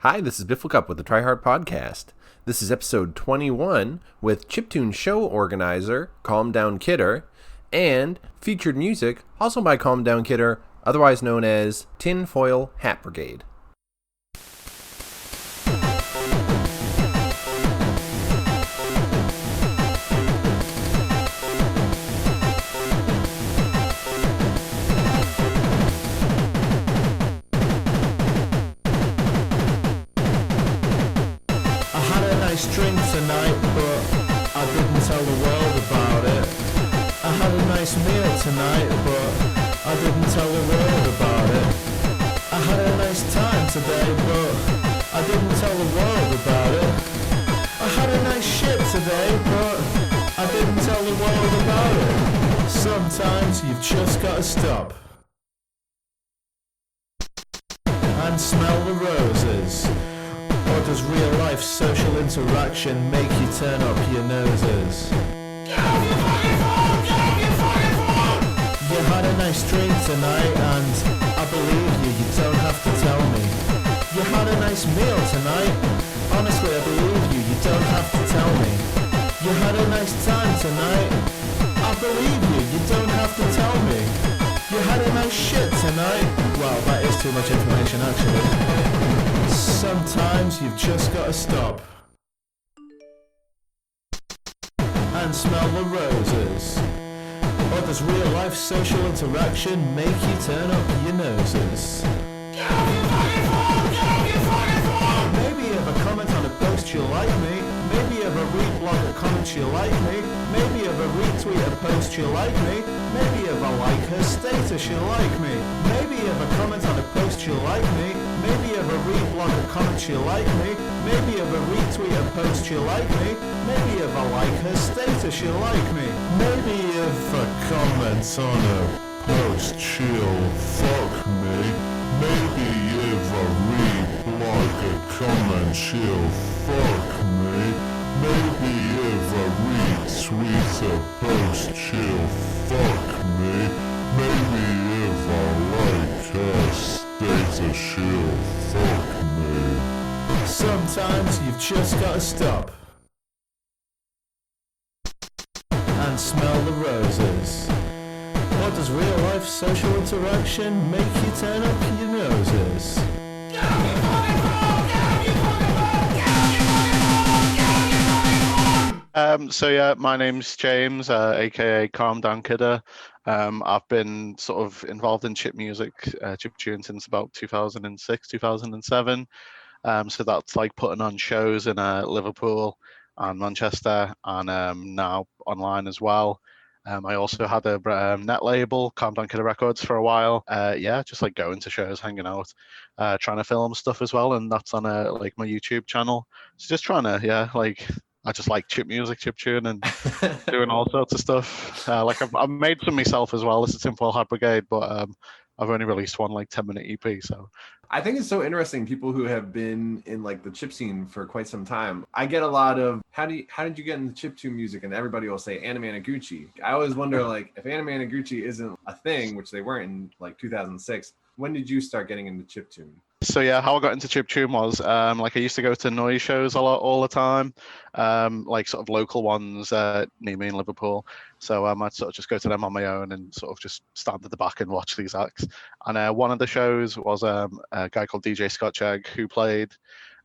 Hi, this is Bifflecup with the Triheart podcast. This is episode 21 with chiptune show organizer CalmDownKidder and featured music also by CalmDownKidder, otherwise known as Foil Hat Brigade. Drink tonight, but I didn't tell the world about it. I had a nice meal tonight, but I didn't tell the world about it. I had a nice time today, but I didn't tell the world about it. I had a nice shit today, but I didn't tell the world about it. Sometimes you've just gotta stop and smell the roses. Or does real life social interaction make you turn up your noses? Get off your fucking phone! Get off your fucking phone! You had a nice drink tonight and I believe you, you don't have to tell me. You had a nice meal tonight, honestly I believe you, you don't have to tell me. You had a nice time tonight, I believe you, you don't have to tell me. You had a nice shit tonight, well that is too much information actually. Sometimes you've just gotta stop and smell the roses. Or does real life social interaction make you turn up your noses? Get off your fucking phone! Get off your fucking phone! Maybe you have a comment on a post you like me. Maybe you have a reblog a comment you like me. Maybe you have a retweet a post you like me. Maybe you have a like her status you like me. Maybe you have a comment on a post you like me. Maybe you have a reblog a comment you like me. Maybe you have a retweet a post you like me. Maybe you have a like her status you like me. Maybe you have a comment on a post you'll fuck me. Maybe you have a reblog a comment you'll fuck me. Maybe you have a retweet a post you'll fuck me. Maybe you have a like her status she'll fuck me. Sometimes you've just gotta stop and smell the roses. Or does real life social interaction make you turn up your noses? Get off your fucking phone! Get off your fucking phone! Get off your fucking phone! Get off your fucking phone! So yeah, my name's James, aka CalmDownKidder. I've been sort of involved in chip music, chip tune since about 2006, 2007. So that's like putting on shows in Liverpool and Manchester, and now online as well. I also had a net label, CalmDownKidder Records, for a while. Yeah, just like going to shows, hanging out, trying to film stuff as well, and that's on like my YouTube channel. So just trying to, I just like chip music, chip tune, and doing all sorts of stuff. Like I've made some myself as well. This is Foil Hat Brigade, but I've only released one like 10-minute EP. So I think it's so interesting, people who have been in like the chip scene for quite some time. I get a lot of how did you get into chiptune music, and everybody will say Anime Gucci. I always wonder, like, if Anime Gucci isn't a thing, which they weren't in like 2006, when did you start getting into chiptune? So yeah, how I got into chiptune was like I used to go to noise shows a lot all the time, like sort of local ones near me in Liverpool. So I'd sort of just go to them on my own and sort of just stand at the back and watch these acts. And one of the shows was a guy called DJ Scotch Egg who played.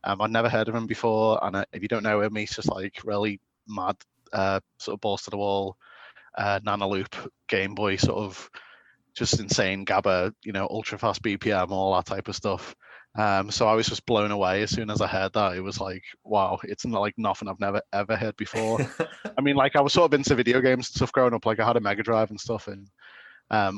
I'd never heard of him before, and if you don't know him, he's just like really mad, sort of balls to the wall, nano loop, Game Boy sort of just insane gabba, ultra fast BPM, all that type of stuff. So I was just blown away as soon as I heard that. It was like, wow, it's not like nothing I've never ever heard before. I mean, like I was sort of into video games and stuff growing up. Like I had a Mega Drive and stuff and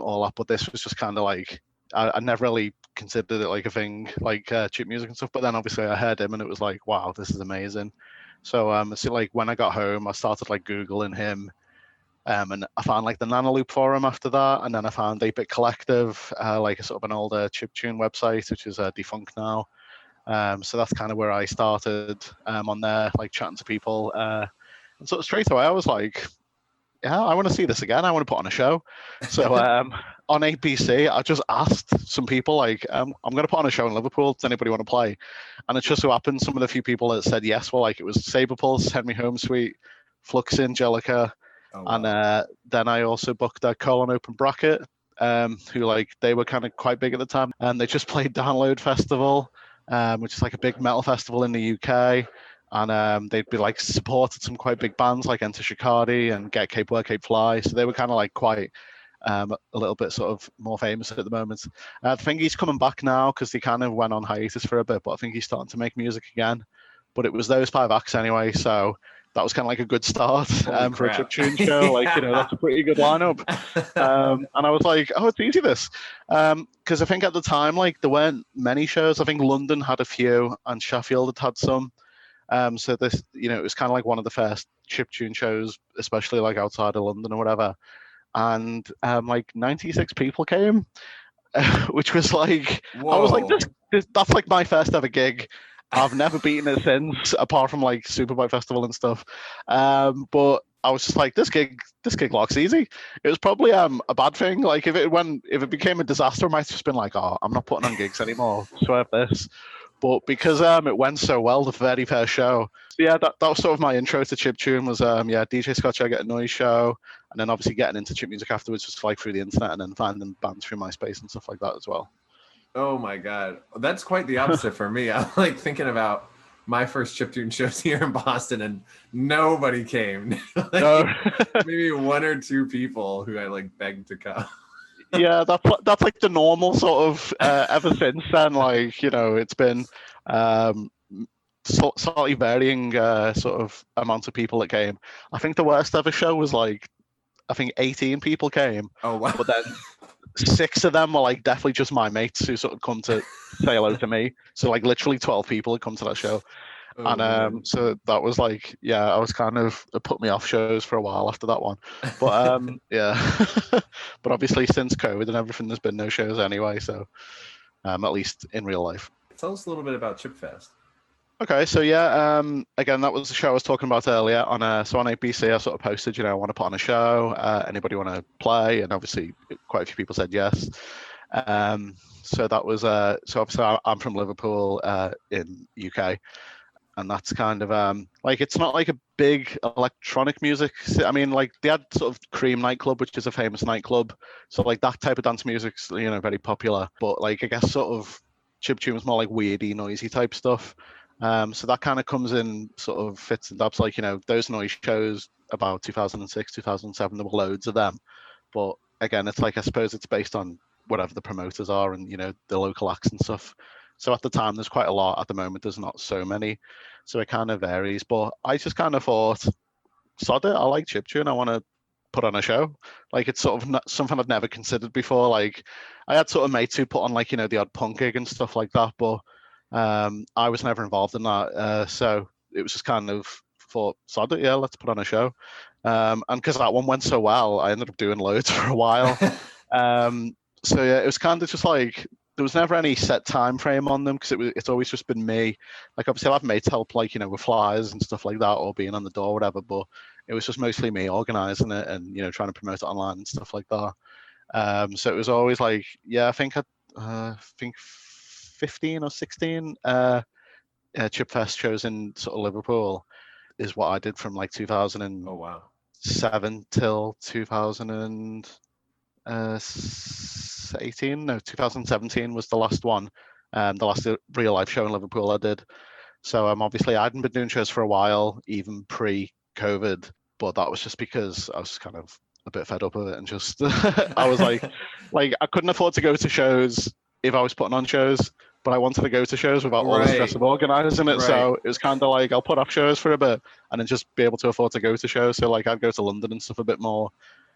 all that, but this was just kind of like I never really considered it like a thing, like chip music and stuff. But then obviously I heard him and it was like, wow, this is amazing. So like when I got home, I started like Googling him. And I found like the Nanoloop forum after that, and then I found 8-Bit Collective, like a sort of an older chiptune website, which is defunct now. So that's kind of where I started on there, like chatting to people. And sort of straight away, I was like, yeah, I want to see this again. I want to put on a show. So on ABC, I just asked some people like, I'm going to put on a show in Liverpool. Does anybody want to play? And it just so happened some of the few people that said yes were like, it was Saberpulse, Henry Home Suite, Flux Angelica, Oh, and wow. then I also booked a Colon Open Bracket, who like they were kind of quite big at the time, and they just played Download Festival, which is like a big metal festival in the UK. And they'd be like supported some quite big bands like Enter Shikari and Get Cape Work Cape Fly. So they were kind of like quite a little bit sort of more famous at the moment. I think he's coming back now because he kind of went on hiatus for a bit, but I think he's starting to make music again. But it was those 5 acts anyway, so that was kind of like a good start for a Crap. chiptune show. Like, you know, that's a pretty good lineup. And I was like, oh, it's easy this. Because I think at the time, like, there weren't many shows. I think London had a few and Sheffield had some. So this, you know, it was kind of like one of the first chiptune shows, especially like outside of London or whatever. And like 96 people came, which was like, Whoa. I was like, that's like my first ever gig. I've never beaten it since, apart from like Superbike Festival and stuff. But I was just like, this gig looks easy. It was probably a bad thing. Like if it became a disaster, I might have just been like, oh, I'm not putting on gigs anymore. Swerve this. But because it went so well the very first show, so yeah, that was sort of my intro to chiptune was DJ Scott Jagger at a Noise show, and then obviously getting into chip music afterwards, just like through the internet and then finding bands through MySpace and stuff like that as well. Oh my God, that's quite the opposite for me. I'm like thinking about my first chiptune shows here in Boston, and nobody came. Like, No. maybe 1 or 2 people who I like begged to come. Yeah, that's like the normal sort of ever since then. Like, you know, it's been slightly varying sort of amount of people that came. I think the worst ever show was like, I think 18 people came. Oh wow! But then 6 of them were like definitely just my mates who sort of come to say hello to me. So like literally 12 people had come to that show. Oh, and so that was like, yeah, I was kind of, it put me off shows for a while after that one. But yeah, but obviously since COVID and everything, there's been no shows anyway. So at least in real life. Tell us a little bit about Chipfest. Okay, so yeah, again, that was the show I was talking about earlier. On so on ABC, I sort of posted, you know, I want to put on a show. Anybody want to play? And obviously, quite a few people said yes. So that was so obviously I'm from Liverpool in UK. And that's kind of like, it's not like a big electronic music. I mean, like they had sort of Cream nightclub, which is a famous nightclub. So like that type of dance music's, you know, very popular. But like, I guess sort of chiptune was more like weirdy, noisy type stuff. So that kind of comes in sort of fits and dabs. Like, you know, those noise shows about 2006, 2007, there were loads of them. But again, it's like, I suppose it's based on whatever the promoters are and, you know, the local acts and stuff. So at the time, there's quite a lot. At the moment, there's not so many. So it kind of varies. But I just kind of thought, sod it, I like chiptune. I want to put on a show. Like, it's sort of not something I've never considered before. Like, I had sort of mates who put on, like, you know, the odd punk gig and stuff like that. But I was never involved in that. So it was just kind of thought, sod it, yeah, let's put on a show. And because that one went so well, I ended up doing loads for a while. So yeah, it was kind of just like, there was never any set time frame on them because it's always just been me. Like, obviously I'll have mates help, like, you know, with flyers and stuff like that, or being on the door or whatever, but it was just mostly me organizing it and, you know, trying to promote it online and stuff like that. So it was always like, yeah, I think 15 or 16 Chipfest shows in sort of Liverpool is what I did from like 2007 Oh wow. till 2017 was the last one, the last real life show in Liverpool I did. So obviously I hadn't been doing shows for a while, even pre-COVID, but that was just because I was kind of a bit fed up of it and just I was like I couldn't afford to go to shows if I was putting on shows, but I wanted to go to shows without all the stress of organizing it. Right. So it was kind of like, I'll put off shows for a bit and then just be able to afford to go to shows. So like I'd go to London and stuff a bit more,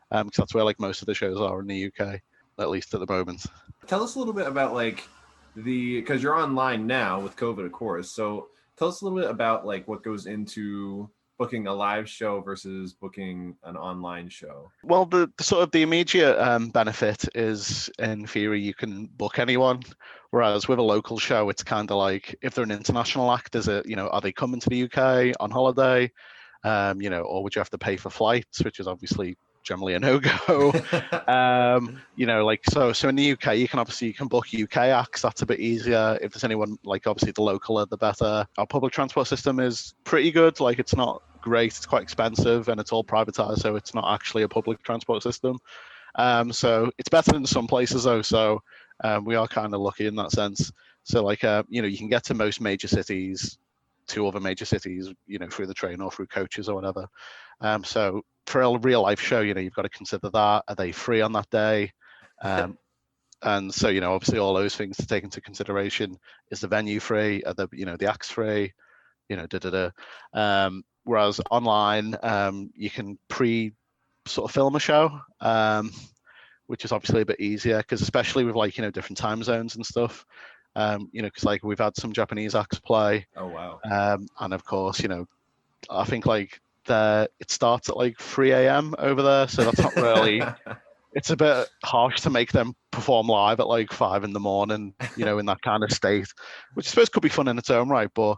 because that's where like most of the shows are in the UK, at least at the moment. Tell us a little bit about like because you're online now with COVID, of course. So tell us a little bit about like what goes into booking a live show versus booking an online show. Well, the sort of the immediate benefit is, in theory, you can book anyone. Whereas with a local show, it's kind of like, if they're an international act, is it, you know, are they coming to the UK on holiday? You know, or would you have to pay for flights, which is obviously generally a no-go. You know, like so in the UK, you can book UK acts. That's a bit easier. If there's anyone, like obviously the localer, the better. Our public transport system is pretty good. Like it's not great. It's quite expensive and it's all privatized, so it's not actually a public transport system. So it's better in some places though. So we are kind of lucky in that sense. So like you know, you can get to most major cities, to other major cities, you know, through the train or through coaches or whatever. So for a real life show, you know, you've got to consider that. Are they free on that day? And so, you know, obviously all those things to take into consideration. Is the venue free? Are the, you know, the acts free? You know, whereas online, you can sort of film a show, which is obviously a bit easier because especially with like, you know, different time zones and stuff. You know, because like we've had some Japanese acts play. Oh wow. And of course, you know, I think like it starts at like 3 a.m. over there, so that's not really. It's a bit harsh to make them perform live at like 5 a.m, you know, in that kind of state, which I suppose could be fun in its own right. But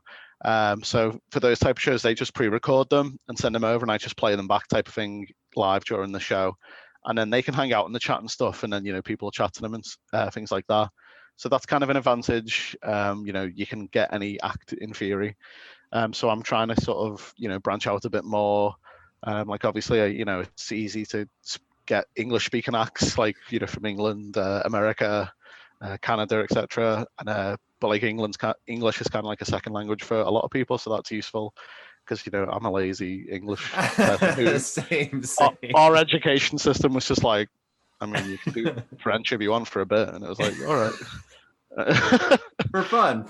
so for those type of shows, they just pre-record them and send them over, and I just play them back type of thing live during the show, and then they can hang out in the chat and stuff, and then, you know, people chat to them and things like that. So that's kind of an advantage. You know, you can get any act in theory. So I'm trying to sort of, you know, branch out a bit more. Like obviously, you know, it's easy to get English speaking acts like, you know, from England, America, Canada, etc. And but like English is kind of like a second language for a lot of people, so that's useful because, you know, I'm a lazy English person. Same. Our education system was just like, I mean, you can do French if you want for a bit, and it was like, all right. for fun.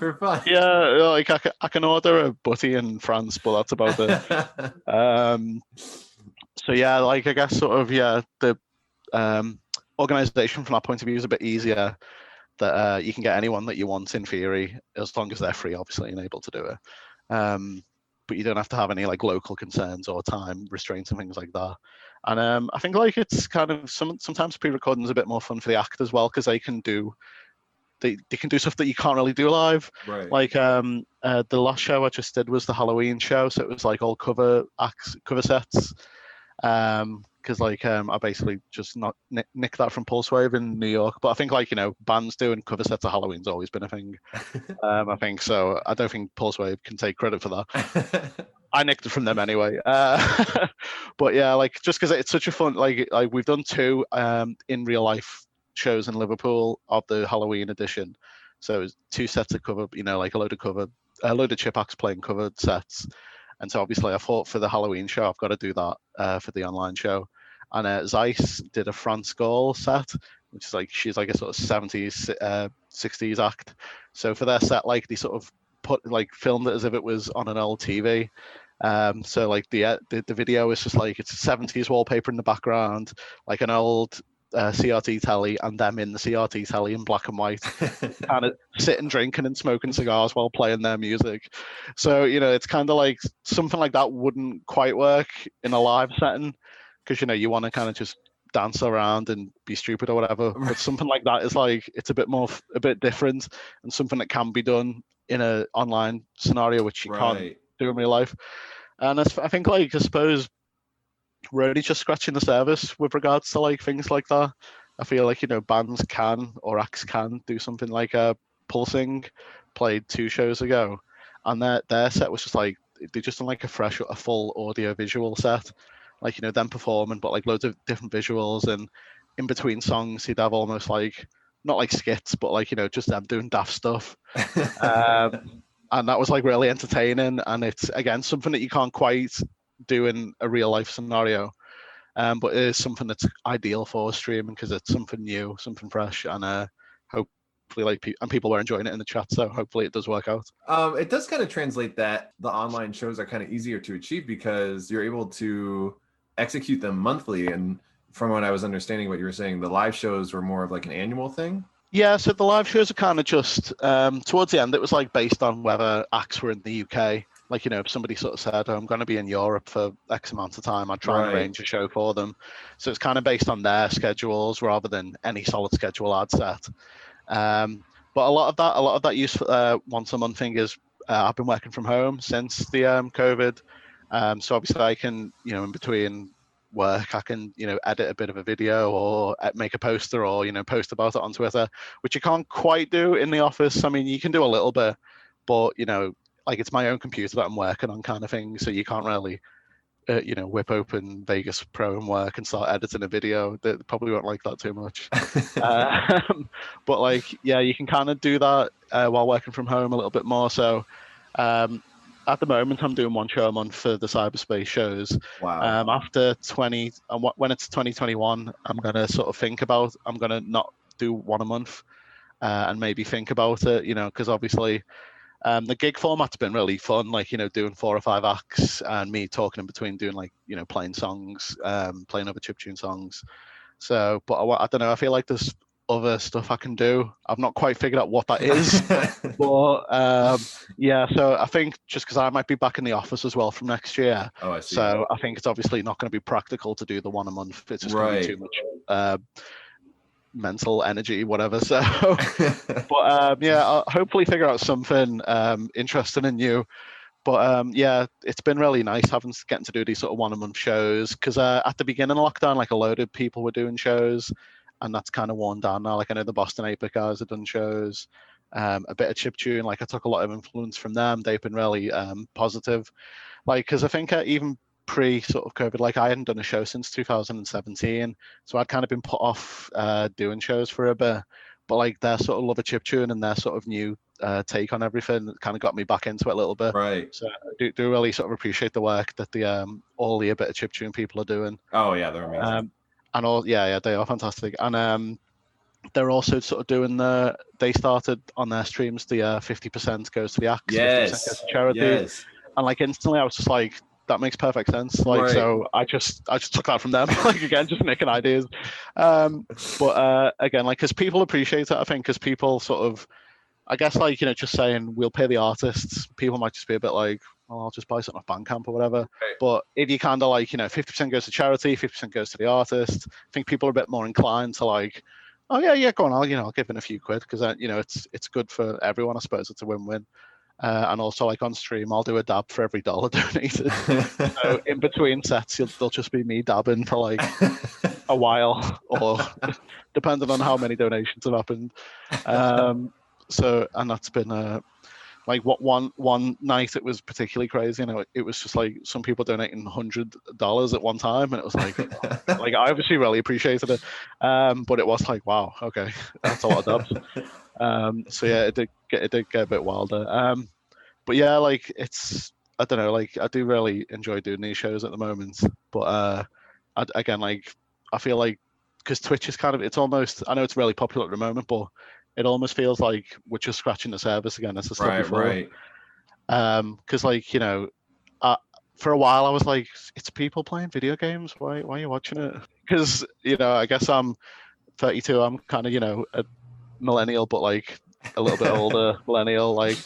Yeah, like I can order a butty in France, but that's about it. So yeah, like I guess sort of, yeah, the organization from that point of view is a bit easier. That you can get anyone that you want in theory, as long as they're free, obviously, and able to do it. But you don't have to have any like local concerns or time restraints and things like that. And I think like it's kind of sometimes pre-recording is a bit more fun for the act as well, because they can do stuff that you can't really do live. Right. Like the last show I just did was the Halloween show, so it was like all cover sets. Because like I basically just not nicked that from Pulsewave in New York, but I think like, you know, bands doing cover sets of Halloween's always been a thing. I think so. I don't think Pulsewave can take credit for that. I nicked it from them anyway. But yeah, like just because it's such a fun, like we've done 2 in real life shows in Liverpool of the Halloween edition. So it was 2 sets of cover, you know, like a load of chip acts playing covered sets. And so obviously I thought for the Halloween show, I've got to do that for the online show. And Zeiss did a France Gall set, which is like, she's like a sort of 70s, 60s act. So for their set, like they sort of filmed it as if it was on an old TV. So like the video is just like, it's a 70s wallpaper in the background, like an old CRT telly, and them in the CRT telly in black and white, kind of sitting drinking and smoking cigars while playing their music. So, you know, it's kind of like something like that wouldn't quite work in a live setting, because, you know, you want to kind of just dance around and be stupid or whatever. But something like that is like, it's a bit different, and something that can be done in an online scenario, which you can't do in real life. And I think, like, I suppose we're only just scratching the surface with regards to like things like that. I feel like, you know, bands can, or acts can do something like Pulsing played 2 shows ago, and their set was just like, they just done like a full audio visual set, like, you know, them performing, but like loads of different visuals, and in between songs he'd have almost like, not like skits, but like, you know, just them doing daft stuff. And that was like really entertaining, and it's again something that you can't quite do in a real life scenario, but it is something that's ideal for streaming because it's something new, something fresh, and hopefully like people were enjoying it in the chat, so hopefully it does work out. It does kind of translate that the online shows are kind of easier to achieve because you're able to execute them monthly, and from what I was understanding what you were saying, the live shows were more of like an annual thing. Yeah, so the live shows are kind of just towards the end it was like based on whether acts were in the UK. Like, you know, if somebody sort of said, I'm going to be in Europe for X amount of time, I'd try and arrange a show for them. So it's kind of based on their schedules rather than any solid schedule I'd set. But a lot of that use once a month thing is I've been working from home since the COVID. So obviously I can, you know, in between work, I can, edit a bit of a video or make a poster or, post about it on Twitter, which you can't quite do in the office. I mean, you can do a little bit, but, like it's my own computer that I'm working on kind of thing. So you can't really, whip open Vegas Pro and work and start editing a video. They probably won't like that too much. But like, yeah, you can kind of do that while working from home a little bit more. So at the moment, I'm doing one show a month for the cyberspace shows. Wow. After when it's 2021, I'm gonna sort of I'm gonna not do one a month and maybe think about it, because obviously the gig format's been really fun, like, doing 4 or 5 acts and me talking in between, doing like, playing songs, playing other chiptune songs. So, but I don't know, I feel like there's other stuff I can do. I've not quite figured out what that is. But yeah, so I think just because I might be back in the office as well from next year. Oh, I see. So I think it's obviously not going to be practical to do the one a month. It's just going to be too much mental energy, whatever. So, but yeah, I'll hopefully figure out something interesting and new. But yeah, it's been really nice getting to do these sort of one a month shows, because at the beginning of lockdown, like a load of people were doing shows, and that's kind of worn down now. Like I know the Boston 8-bit guys have done shows, a bit of chiptune. Like I took a lot of influence from them. They've been really positive. Like, because I think even pre sort of COVID, like I hadn't done a show since 2017, so I'd kind of been put off doing shows for a bit. But like their sort of love of chiptune and their sort of new take on everything kind of got me back into it a little bit. Right. So I do really sort of appreciate the work that the all the a bit of chiptune people are doing. Oh yeah, they're amazing. And all, yeah, they are fantastic. And they're also sort of doing they started on their streams, the 50% goes to the acts, 50% goes to charity. Yes. And like instantly I was just like, that makes perfect sense. Like, so I just took that from them, like again, just making ideas. But again, like, because people appreciate it, I think, because people sort of, I guess, like, just saying we'll pay the artists, people might just be a bit like, well, I'll just buy something off Bandcamp or whatever. Right. But if you kind of like, 50% goes to charity, 50% goes to the artist, I think people are a bit more inclined to like, oh yeah, go on, I'll give in a few quid, because it's good for everyone. I suppose it's a win-win. And also, like on stream, I'll do a dab for every $1 donated. So in between sets, there'll just be me dabbing for like a while, or depending on how many donations have happened. So, and that's been like what one night it was particularly crazy. It was just like some people donating $100 at one time, and it was like, like I obviously really appreciated it, but it was like, wow, okay, that's a lot of dubs. So yeah, it did get a bit wilder. But yeah, like I don't know, like I do really enjoy doing these shows at the moment. But again, like I feel like because Twitch is kind of, it's almost, I know it's really popular at the moment, but it almost feels like we're just scratching the surface again, as I said before. Right. Because like, for a while I was like, it's people playing video games. Why are you watching it? Because, I guess I'm 32. I'm kind of, a millennial, but like a little bit older millennial. Like,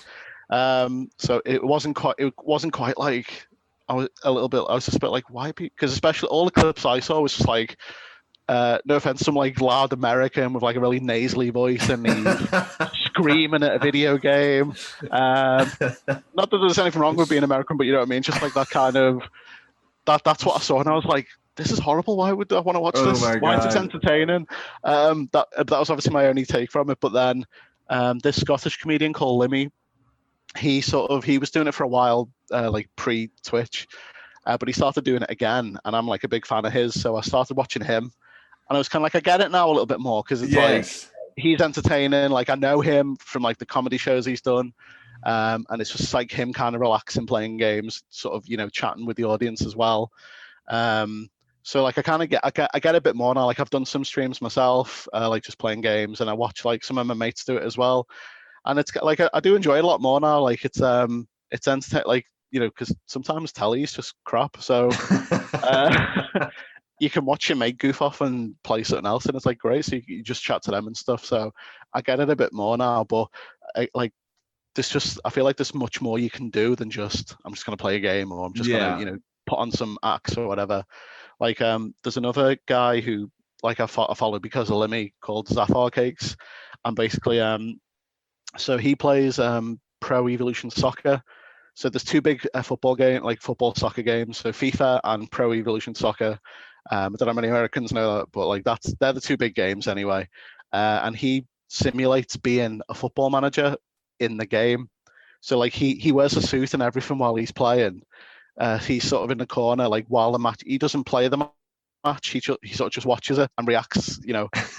so it wasn't quite like, I was just a bit like, why? Because especially all the clips I saw was just like, no offense, some like loud American with like a really nasally voice and he's screaming at a video game. Not that there's anything wrong with being American, but you know what I mean? Just like that kind of, that's what I saw. And I was like, this is horrible. Why would I want to watch this? Why is it entertaining? That was obviously my only take from it. But then this Scottish comedian called Limmy, he was doing it for a while, like pre-Twitch, but he started doing it again. And I'm like a big fan of his. So I started watching him. And I was kind of like, I get it now a little bit more, because it's like he's entertaining. Like I know him from like the comedy shows he's done, and it's just like him kind of relaxing, playing games, sort of chatting with the audience as well. So like I kind of get a bit more now. Like I've done some streams myself, like just playing games, and I watch like some of my mates do it as well. And it's like I do enjoy it a lot more now. Like it's entertaining, like because sometimes telly is just crap. So. You can watch your mate goof off and play something else, and it's like great. So you just chat to them and stuff. So I get it a bit more now, but I feel like there's much more you can do than just I'm just gonna play a game, or I'm just gonna put on some acts or whatever. Like there's another guy who like I follow because of Limmy, called Zafar Cakes, and basically so he plays Pro Evolution Soccer. So there's two big football soccer games, so FIFA and Pro Evolution Soccer. I don't know how many Americans know that, but like they're the two big games anyway. And he simulates being a football manager in the game. So like he wears a suit and everything while he's playing. He's sort of in the corner, like while the match. He doesn't play the match. He sort of just watches it and reacts,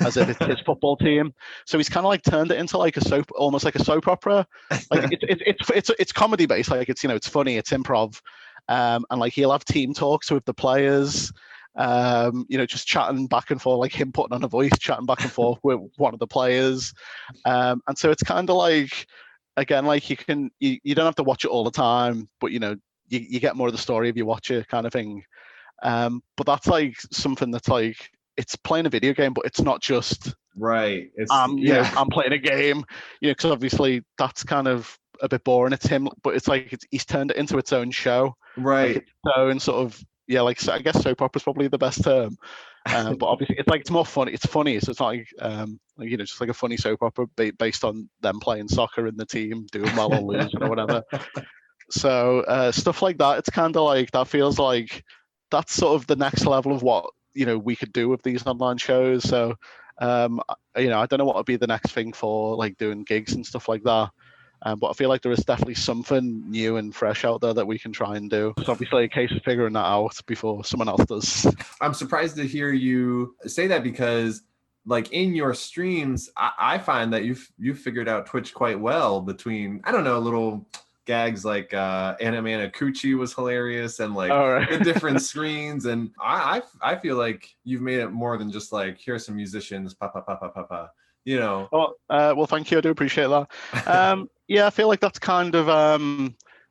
as if it's his football team. So he's kind of like turned it into like a soap, almost like a soap opera. Like it's comedy based. Like it's funny. It's improv. And like he'll have team talks with the players. Just chatting back and forth, like him putting on a voice, chatting back and forth with one of the players. And so it's kind of like, again, like you don't have to watch it all the time, but you get more of the story if you watch it, kind of thing. But that's like something that's like, it's playing a video game, but it's not just right. It's I'm playing a game, because obviously that's kind of a bit boring. It's him, but it's like he's turned it into its own show, right? Like its own sort of I guess soap opera is probably the best term. But obviously it's more funny. It's funny, so it's not like just like a funny soap opera based on them playing soccer in the team, doing well or losing or whatever. So stuff like that. It's kind of like that feels like that's sort of the next level of what we could do with these online shows. So I don't know what would be the next thing for like doing gigs and stuff like that. But I feel like there is definitely something new and fresh out there that we can try and do. It's obviously a case of figuring that out before someone else does. I'm surprised to hear you say that because, like, in your streams, I find that you've figured out Twitch quite well between, I don't know, little gags like Anamana Coochie was hilarious, and like the different screens. And I feel like you've made it more than just like, here's some musicians, pa pa pa pa pa pa. Well, thank you. I do appreciate that. Yeah, I feel like that's kind of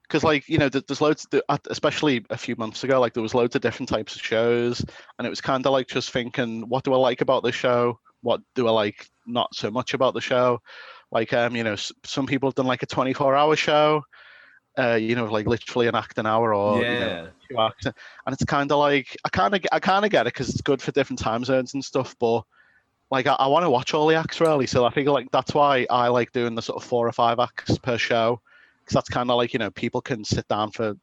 because like there's loads, especially a few months ago, like there was loads of different types of shows, and it was kind of like just thinking, what do I like about the show? What do I like not so much about the show? Like some people have done like a 24-hour show, like literally an act an hour or 2 acts, and it's kind of like I kind of get it because it's good for different time zones and stuff, but like I want to watch all the acts really, so I figure like that's why I like doing the sort of 4 or 5 acts per show, because that's kind of like people can sit down for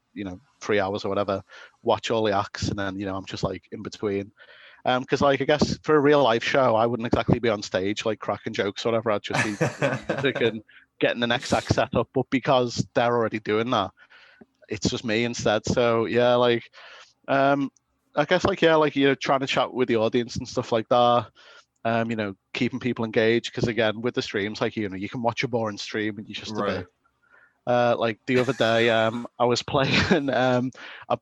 3 hours or whatever, watch all the acts, and then I'm just like in between. Because like I guess for a real life show, I wouldn't exactly be on stage like cracking jokes or whatever. I'd just be music and getting the next act set up. But because they're already doing that, it's just me instead. So yeah, like I guess like trying to chat with the audience and stuff like that. Keeping people engaged, because again with the streams, like you can watch a boring stream and you just a bit like the other day I was playing a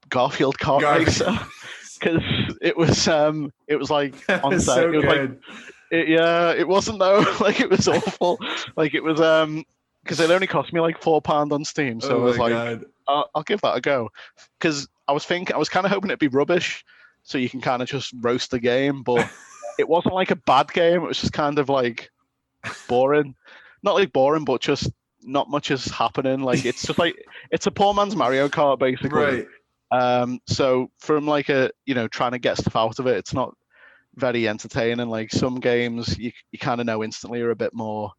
Garfield Kart racer, because it was like on set. So it was good. Like it wasn't though. Like it was awful. Like it was because it only cost me like £4 on Steam, so I was like, I'll give that a go, because I was kind of hoping it'd be rubbish, so you can kind of just roast the game, but it wasn't like a bad game. It was just kind of like boring. Not like boring, but just not much is happening. Like it's just like it's a poor man's Mario Kart basically. Right. So from like trying to get stuff out of it, it's not very entertaining. Like some games you kind of know instantly are a bit more,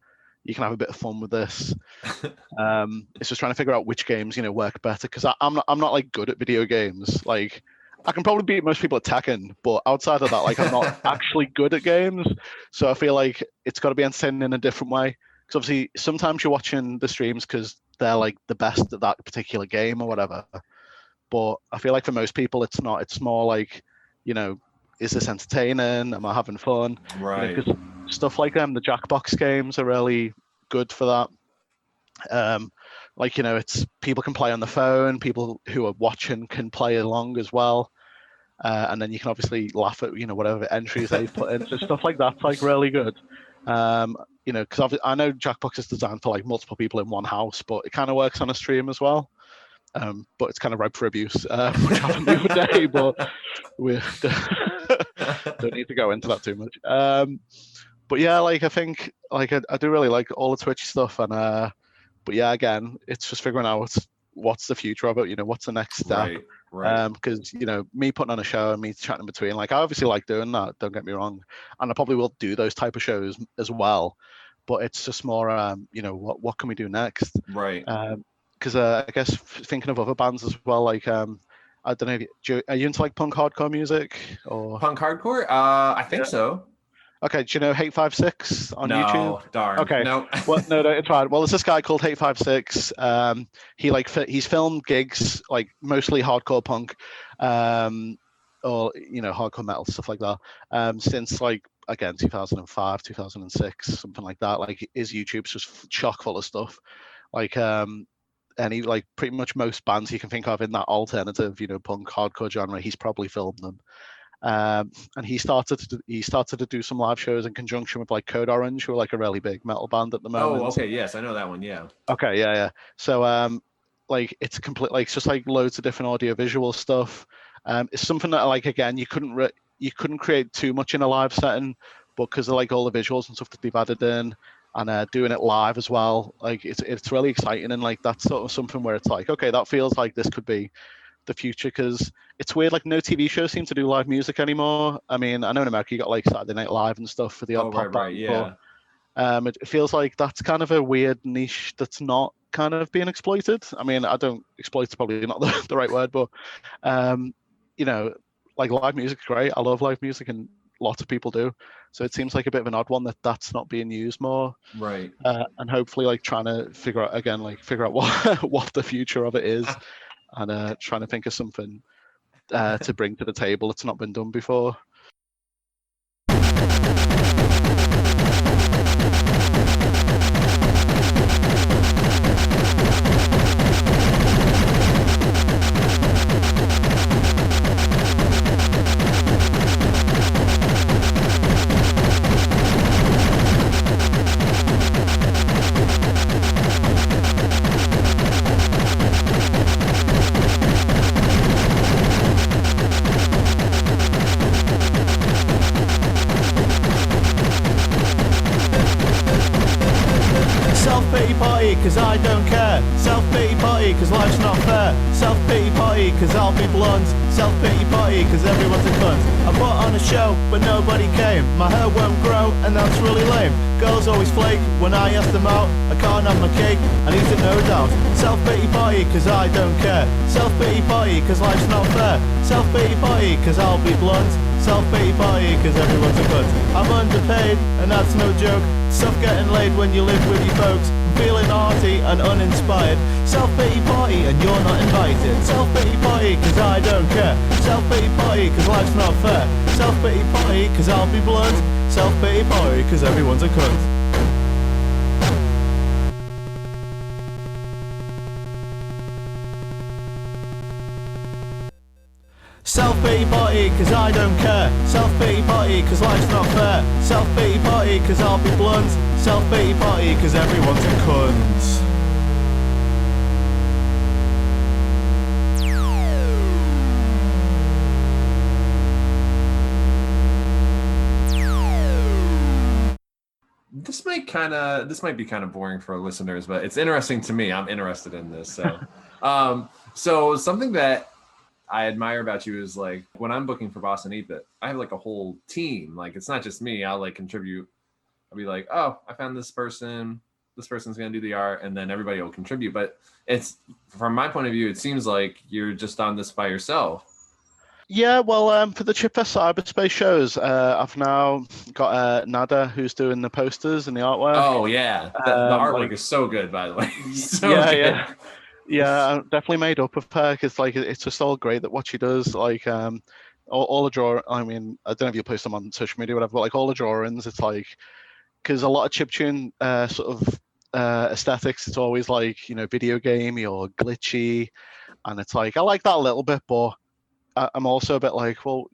you can have a bit of fun with this. It's just trying to figure out which games work better, because I'm not like good at video games. Like I can probably beat most people at Tekken, but outside of that, like I'm not actually good at games. So I feel like it's got to be entertaining in a different way. Because obviously sometimes you're watching the streams because they're like the best at that particular game or whatever. But I feel like for most people it's not. It's more like, is this entertaining? Am I having fun? Right. Because stuff like the Jackbox games are really good for that. It's people can play on the phone. People who are watching can play along as well. And then you can obviously laugh at whatever entries they've put in. So stuff like that's like really good. Because I know Jackbox is designed for like multiple people in one house, but it kind of works on a stream as well. But it's kind of ripe for abuse, which happened the other day. But we don't need to go into that too much. But yeah, like I think like I do really like all the Twitch stuff, and but yeah, again, it's just figuring out what's the future of it. What's the next step. Right. Because me putting on a show and me chatting in between, like I obviously like doing that, don't get me wrong, and I probably will do those type of shows as well, but it's just more what can we do next, Right. Because I guess thinking of other bands as well, like I I don't know. Are you into like punk hardcore music or Punk hardcore? I think Yeah. so. Okay, do you know Hate 56 on YouTube? No, darn. Okay. No. Well, no, it's fine. Well, there's this guy called Hate 56. He's filmed gigs like mostly hardcore punk, or hardcore metal stuff like that. Since like again 2005, 2006, something like that. Like his YouTube's just chock full of stuff. Like any like pretty much most bands you can think of in that alternative, punk hardcore genre, he's probably filmed them. And he started to do some live shows in conjunction with like Code Orange, who are like a really big metal band at the moment. Oh, okay, yes, I know that one. Yeah. Okay, yeah. So like it's complete, like it's just like loads of different audio visual stuff. It's something that like again you couldn't create too much in a live setting, but because of like all the visuals and stuff that they've added in, and doing it live as well, like it's really exciting, and like that's sort of something where it's like, okay, that feels like this could be the future, because it's weird, like no TV shows seem to do live music anymore. I mean, I know in America you got like Saturday Night Live and stuff for the odd pop band, yeah. but it feels like that's kind of a weird niche that's not kind of being exploited. I mean, I don't exploit's probably not the right word, but like live music's great. I love live music, and lots of people do. So it seems like a bit of an odd one that's not being used more. Right. And hopefully like trying to figure out what the future of it is, and trying to think of something to bring to the table that's not been done before. Self-pity party cause I don't care. Self-pity party cause life's not fair. Self-pity party cause I'll be blunt. Self-pity party cause everyone's a cunt. I put on a show but nobody came. My hair won't grow and that's really lame. Girls always flake when I ask them out. I can't have my cake, I need to no doubt. Self-pity party cause I don't care. Self-pity party cause life's not fair. Self-pity party cause I'll be blunt. Self-pity party cause everyone's a cunt. I'm underpaid and that's no joke. Stuff getting laid when you live with your folks. I'm feeling arty and uninspired. Self-pity party and you're not invited. Self-pity party cause I don't care. Self-pity party cause life's not fair. Self-pity party cause I'll be blunt. Self-pity party cause everyone's a cunt. Self-pity party cause I don't care. Self-pity party cause life's not fair. Self-pity party cause I'll be blunt. Self-pity party cause everyone's a cunt. This might be kind of boring for listeners, but it's interesting to me. I'm interested in this. So so something that I admire about you is like when I'm booking for Boston 8-Bit, I have like a whole team. Like it's not just me. I'll like contribute. I'll be like, oh, I found this person. This person's gonna do the art, and then everybody will contribute. But it's from my point of view, it seems like you're just on this by yourself. Yeah, well, for the Chipfest cyberspace shows, I've now got Nada who's doing the posters and the artwork. Oh yeah, the artwork is so good, by the way. Yeah, I'm definitely made up of her because like it's just all great that what she does. Like all the draw. I mean, I don't know if you post them on social media or whatever, but like all the drawings, it's like because a lot of chiptune sort of aesthetics, it's always like video gamey or glitchy, and it's like I like that a little bit, but I'm also a bit like, well,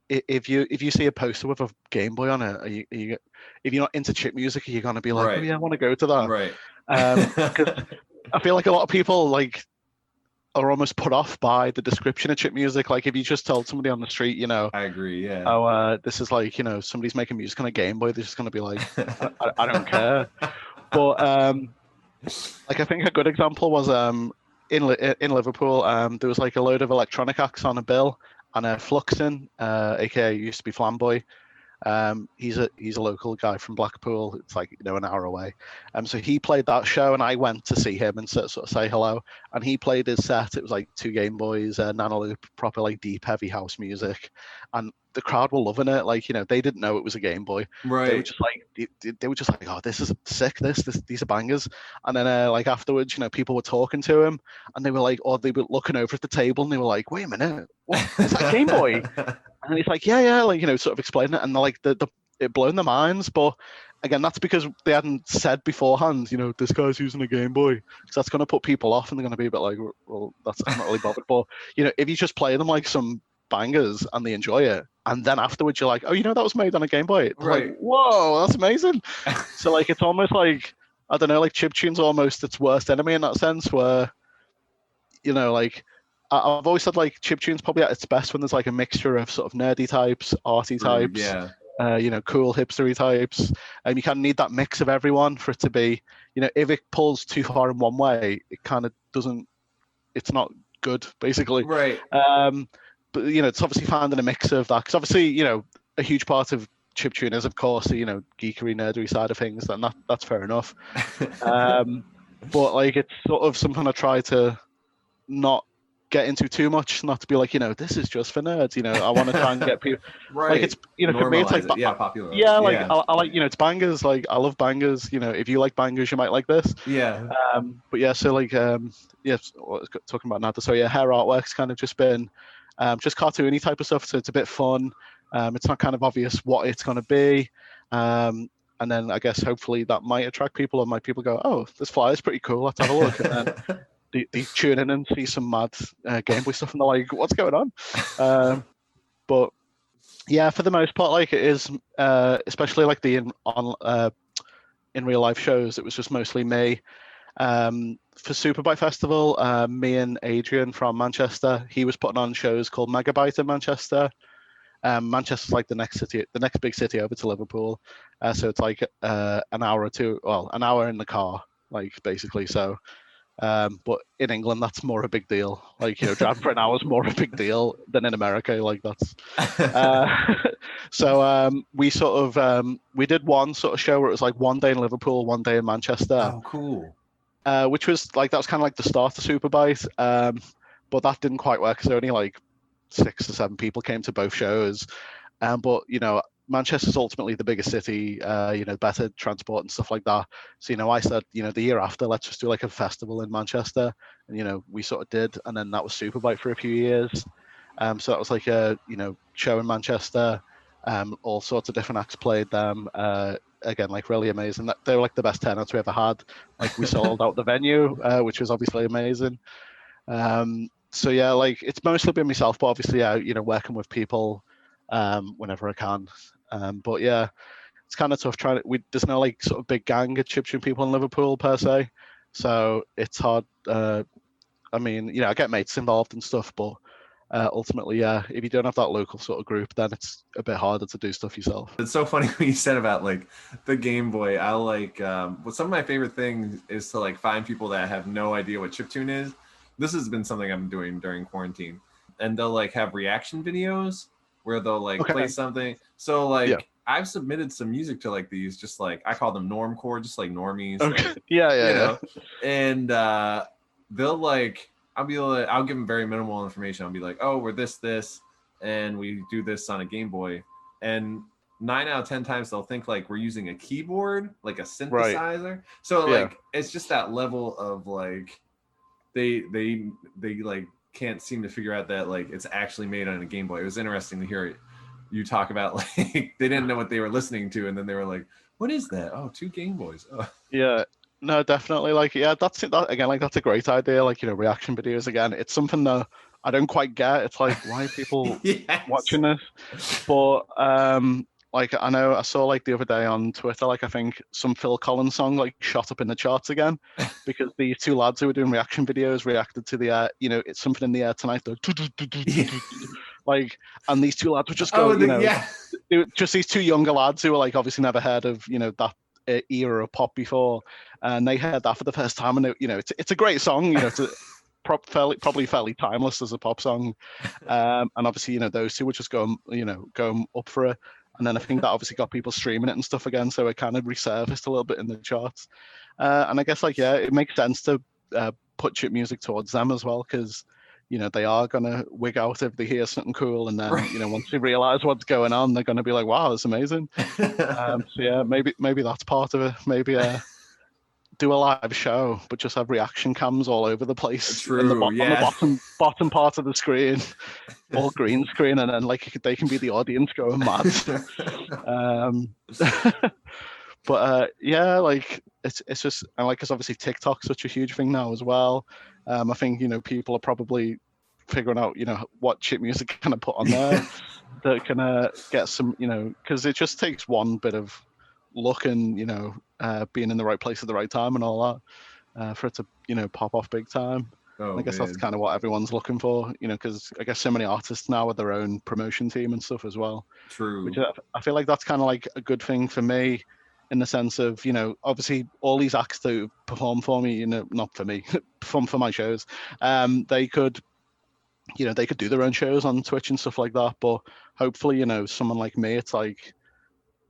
if you see a poster with a Game Boy on it, if you're not into chip music, are you gonna be like, right. Oh yeah, I want to go to that, right? Because I feel like a lot of people like are almost put off by the description of chip music. Like if you just told somebody on the street, I agree, yeah. Oh, this is like somebody's making music on a Game Boy, they're just gonna be like, I don't care. But like I think a good example was in Liverpool, there was like a load of electronic acts on a bill, and Fluxin, aka used to be Flamboy, He's a local guy from Blackpool. It's like an hour away. So he played that show, and I went to see him and sort of say hello. And he played his set. It was like 2 Game Boys, Nano Loop, proper like deep heavy house music, and the crowd were loving it. Like they didn't know it was a Game Boy. Right. They were just like, oh, this is sick. These are bangers. And then like afterwards, people were talking to him, and they were like, or they were looking over at the table, and they were like, wait a minute, what is that Game Boy? And he's like, yeah, like sort of explaining it, and they're like, it blown their minds. But again, that's because they hadn't said beforehand, this guy's using a Game Boy, because that's going to put people off, and they're going to be a bit like, well, I'm not really bothered. But if you just play them like some bangers and they enjoy it, and then afterwards you're like, oh, that was made on a Game Boy. Right. Like, whoa, that's amazing. So like it's almost like, I don't know, like chiptune's almost its worst enemy in that sense, where like I've always said like chiptune's probably at its best when there's like a mixture of sort of nerdy types, arty types, cool hipstery types, and you kind of need that mix of everyone for it to be, if it pulls too far in one way, it kind of doesn't, it's not good basically. Right. But it's obviously finding a mix of that, because obviously a huge part of chiptune is of course the geekery nerdery side of things, and that's fair enough. But like it's sort of something I try to not get into too much, not to be like this is just for nerds. I want to try and get people right. Like it's for me it's like popular. Yeah, like yeah. I like it's bangers. Like I love bangers. If you like bangers, you might like this. Yeah. But yeah, so like what I was talking about now. So yeah, hair artwork's kind of just been just cartoony type of stuff. So it's a bit fun. It's not kind of obvious what it's going to be. And then I guess hopefully that might attract people, and people go, oh, this flyer is pretty cool. Let's have a look. And then they tune in and see some mad Game Boy stuff, and they're like, what's going on? But yeah, for the most part, like it is, especially like the in real life shows, it was just mostly me. For Superbike Festival, me and Adrian from Manchester, he was putting on shows called Megabyte in Manchester. Manchester's like the next big city over to Liverpool. So it's like an hour in the car, like basically. So, but in England, that's more a big deal. Like, driving for an hour is more a big deal than in America. Like that's. So we sort of we did one sort of show where it was like one day in Liverpool, one day in Manchester. Oh, cool. Which was like, that was kind of like the start of Superbike, but that didn't quite work because only like 6 or 7 people came to both shows. But Manchester's ultimately the biggest city, better transport and stuff like that. So I said, the year after, let's just do like a festival in Manchester, and we sort of did, and then that was Superbike for a few years. So that was like a show in Manchester. All sorts of different acts played them. Again, like really amazing. They were like the best turnouts we ever had. Like we sold out the venue, which was obviously amazing. So yeah, like it's mostly been myself, but obviously, working with people whenever I can. But yeah, it's kind of tough there's no like sort of big gang of chiptune people in Liverpool per se, so it's hard. I get mates involved and stuff, but ultimately, yeah, if you don't have that local sort of group, then it's a bit harder to do stuff yourself. It's so funny when you said about like the Game Boy. I like some of my favorite things is to like find people that have no idea what chiptune is. This has been something I've been doing during quarantine, and they'll like have reaction videos where they'll like play something. So like I've submitted some music to like these, just like I call them normcore, just like normies. Okay. Like, yeah. And they'll like I'll give them very minimal information. I'll be like, oh, we're this, and we do this on a Game Boy. And 9 out of 10 times they'll think like we're using a keyboard, like a synthesizer. Right. So like it's just that level of like they like can't seem to figure out that like it's actually made on a Game Boy. It was interesting to hear you talk about like they didn't know what they were listening to, and then they were like, what is that? Oh, 2 Game Boys. Oh. Yeah. No, definitely. Like, yeah, that's again. Like, that's a great idea. Like, reaction videos again. It's something that I don't quite get. It's like, why are people watching this? But like, I know I saw like the other day on Twitter, like I think some Phil Collins song like shot up in the charts again because these 2 lads who were doing reaction videos reacted to the it's something in the air tonight. Like, and these 2 lads would just go, just these 2 younger lads who were like obviously never heard of that era of pop before, and they heard that for the first time, and it's a great song. It's probably fairly timeless as a pop song, and obviously those 2 would just go up for it. And then I think that obviously got people streaming it and stuff again, so it kind of resurfaced a little bit in the charts. And I guess like, yeah, it makes sense to put chip music towards them as well, because they are gonna wig out if they hear something cool, and then Right. once they realize what's going on, they're gonna be like, wow, that's amazing. So yeah, maybe that's part of it. Maybe do a live show, but just have reaction cams all over the place True. on the Yeah. bottom part of the screen, all green screen, and then like they can be the audience going mad. But yeah, like it's just, and like, it's obviously TikTok's such a huge thing now as well. I think people are probably figuring out what chip music can I put on there that can get some, because it just takes one bit of luck and being in the right place at the right time and all that for it to pop off big time. Oh, I guess man. that's kind of what everyone's looking for, because I guess so many artists now with their own promotion team and stuff as well. True. Which I feel like that's kind of like a good thing for me, in the sense of obviously all these acts that perform for me, not for me, perform for my shows, they could do their own shows on Twitch and stuff like that. But hopefully, someone like me, it's like,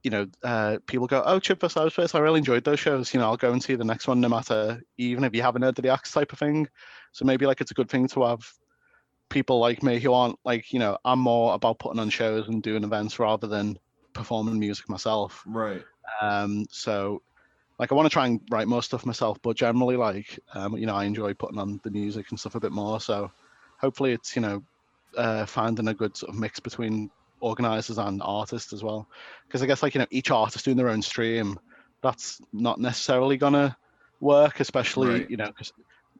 people go, oh, Chipfest, Cyberspace, I really enjoyed those shows. I'll go and see the next one, no matter, even if you haven't heard of the acts, type of thing. So maybe like it's a good thing to have people like me who aren't like, I'm more about putting on shows and doing events rather than performing music myself. Right. So like I want to try and write more stuff myself, but generally like I enjoy putting on the music and stuff a bit more. So hopefully it's finding a good sort of mix between organizers and artists as well, because I guess like each artist doing their own stream, that's not necessarily gonna work, especially Right.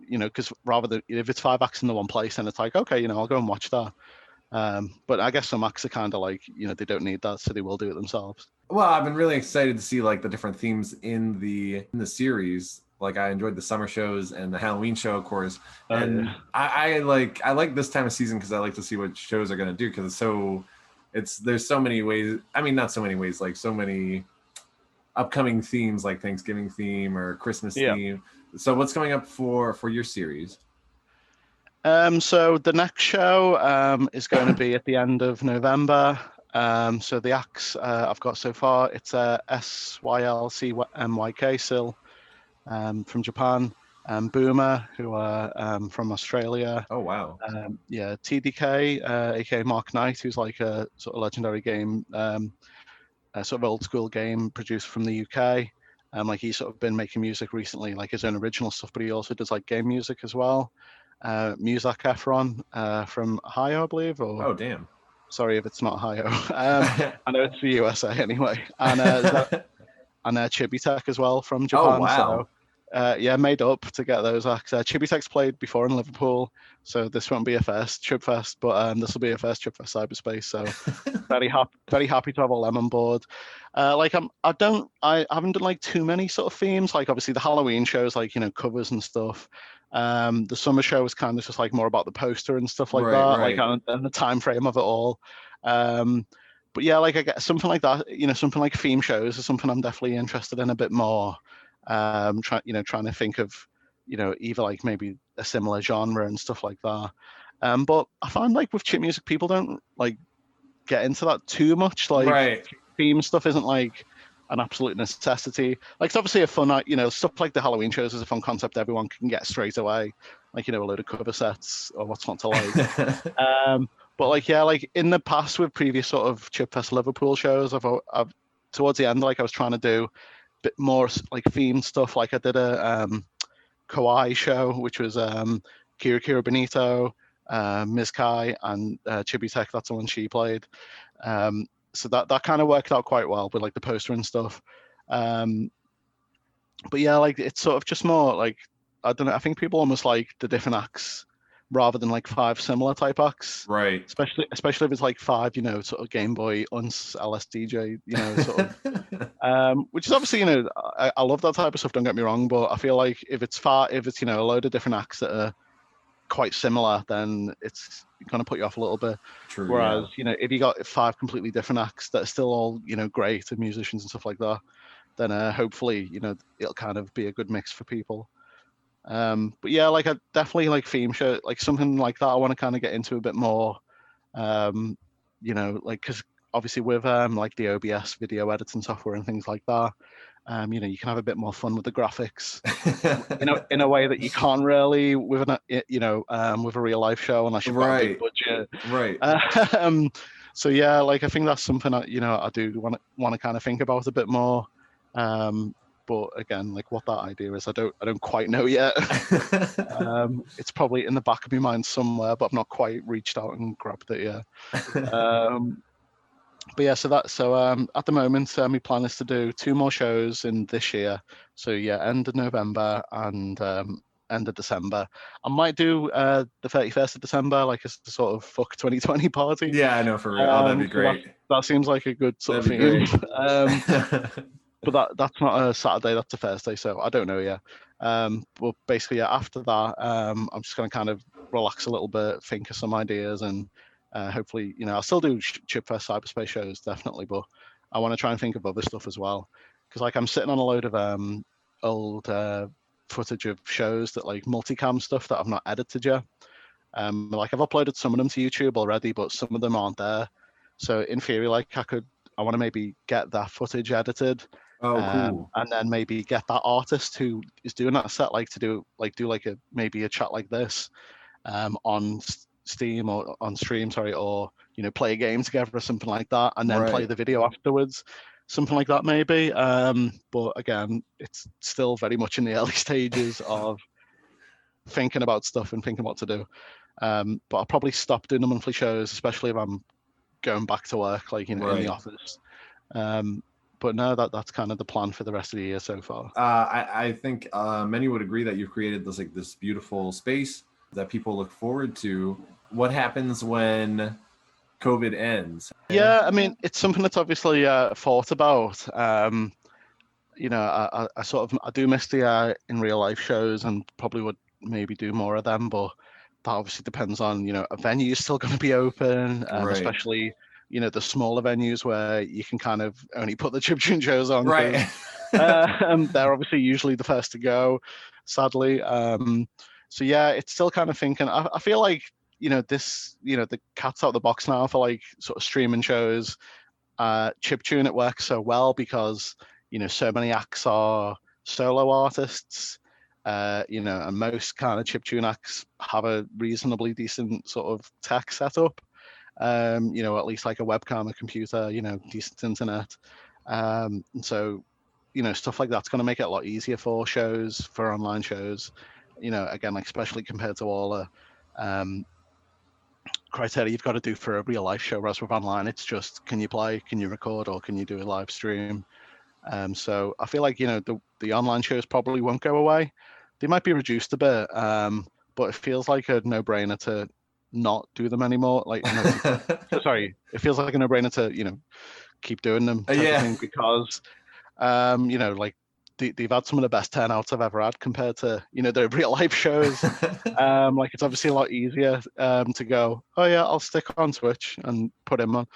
because rather than if it's 5 acts in the one place, and it's like, okay, I'll go and watch that. But I guess some acts are kind of like, they don't need that, so they will do it themselves. Well, I've been really excited to see like the different themes in the series. Like I enjoyed the summer shows and the Halloween show, of course. And Yeah. I like this time of season because I like to see what shows are gonna do, because there's so many ways. I mean, not so many ways, like so many upcoming themes, like Thanksgiving theme or Christmas theme. So what's coming up for your series? So the next show is going to be at the end of November. So the acts I've got so far, it's SYLCMYK still from Japan, Boomer, who are from Australia. Oh, wow. Yeah, TDK, aka Mark Knight, who's like a sort of legendary game, a sort of old school game producer from the UK. Like he's sort of been making music recently, like his own original stuff, but he also does like game music as well. Muzak Efron from Ohio, I believe. Or Oh, damn. sorry if it's not Ohio. I know it's the USA anyway. And Chibitek as well from Japan. Oh, wow. So yeah, made up to get those acts. Chibitek's played before in Liverpool, so this won't be a first Chipfest, but this will be a first Chipfest Cyberspace. So very happy to have all them on board. Like I haven't done like too many sort of themes. Like obviously the Halloween shows, like covers and stuff. The summer show was kind of just like more about the poster and stuff like that, Right. like and the time frame of it all. But yeah, like I get something like that, something like theme shows is something I'm definitely interested in a bit more. Trying to think of, either like maybe a similar genre and stuff like that. But I find like with chip music, people don't like get into that too much. Like Right. theme stuff isn't like an absolute necessity. Like it's obviously a fun, stuff like the Halloween shows is a fun concept everyone can get straight away. Like, a load of cover sets or what's not to like. But like, yeah, like in the past with previous sort of Chipfest Liverpool shows, I've towards the end, like I was trying to do a bit more like themed stuff. Like I did a Kawaii show, which was Kira Benito, Ms. Kai, and Chibitek. That's the one she played. So that kind of worked out quite well with like the poster and stuff. But yeah, like it's sort of just more like, I don't know, I think people almost like the different acts rather than like 5 similar type acts. Right. Especially if it's like 5, sort of Game Boy Uns LSDJ, sort of which is obviously, I love that type of stuff, don't get me wrong, but I feel like if it's a load of different acts that are quite similar, then it's gonna put you off a little bit. True. Whereas, if you got 5 completely different acts that are still all, great and musicians and stuff like that, then hopefully, it'll kind of be a good mix for people. But yeah, like I definitely like theme show, like something like that I want to kind of get into a bit more. Like because obviously with like the OBS video editing software and things like that, you know, you can have a bit more fun with the graphics, you know, in a way that you can't really with with a real life show unless you've got a big budget. Right. So yeah, like I think that's something I do want to kind of think about a bit more. But again, like what that idea is, I don't quite know yet. It's probably in the back of my mind somewhere, but I've not quite reached out and grabbed it yet. But yeah, so at the moment, my plan is to do 2 more shows in this year. So yeah, end of November and end of December. I might do the 31st of December, like a sort of fuck 2020 party. Yeah, I know, for real. Oh, that'd be great. That seems like a good sort That'd of theme. But that's not a Saturday, that's a Thursday, so I don't know yet. But basically, yeah, after that, I'm just going to kind of relax a little bit, think of some ideas, and hopefully, you know, I'll still do Chipfest cyberspace shows, definitely, but I want to try and think of other stuff as well. Because, like, I'm sitting on a load of old footage of shows that, like, multicam stuff that I've not edited yet. Like, I've uploaded some of them to YouTube already, but some of them aren't there. So, in theory, like, I want to maybe get that footage edited. Oh, cool. And then maybe get that artist who is doing that set, like to do maybe a chat like this on Steam or on stream, sorry, or you know, play a game together or something like that, and then play the video afterwards, something like that maybe. But again, it's still very much in the early stages of thinking about stuff and thinking what to do. But I'll probably stop doing the monthly shows, especially if I'm going back to work, like in the office. But no, that's kind of the plan for the rest of the year so far. I think many would agree that you've created this beautiful space that people look forward to. What happens when COVID ends? Yeah, I mean, it's something that's obviously thought about. You know, I do miss the in real life shows and probably would maybe do more of them, but that obviously depends on, you know, a venue is still going to be open, especially, you know, the smaller venues where you can kind of only put the chiptune shows on. Right. They're obviously usually the first to go, sadly. So yeah, it's still kind of thinking. I feel like, you know, the cat's out of the box now for like sort of streaming shows. Chiptune, it works so well because, you know, so many acts are solo artists. You know, and most kind of chiptune acts have a reasonably decent sort of tech setup. You know, at least like a webcam, a computer, you know, decent internet. And so, you know, stuff like that's going to make it a lot easier for shows, for online shows. You know, again, like especially compared to all the criteria you've got to do for a real life show. Whereas with online, it's just, can you play, can you record, or can you do a live stream? So I feel like, you know, the online shows probably won't go away. They might be reduced a bit, but it feels like a no-brainer to not do them anymore. Like, you know, sorry, it feels like a no-brainer to, you know, keep doing them. Yeah. Because, you know, like they've had some of the best turnouts I've ever had compared to, you know, the real life shows. Like it's obviously a lot easier to go, oh yeah, I'll stick on Twitch and put him on.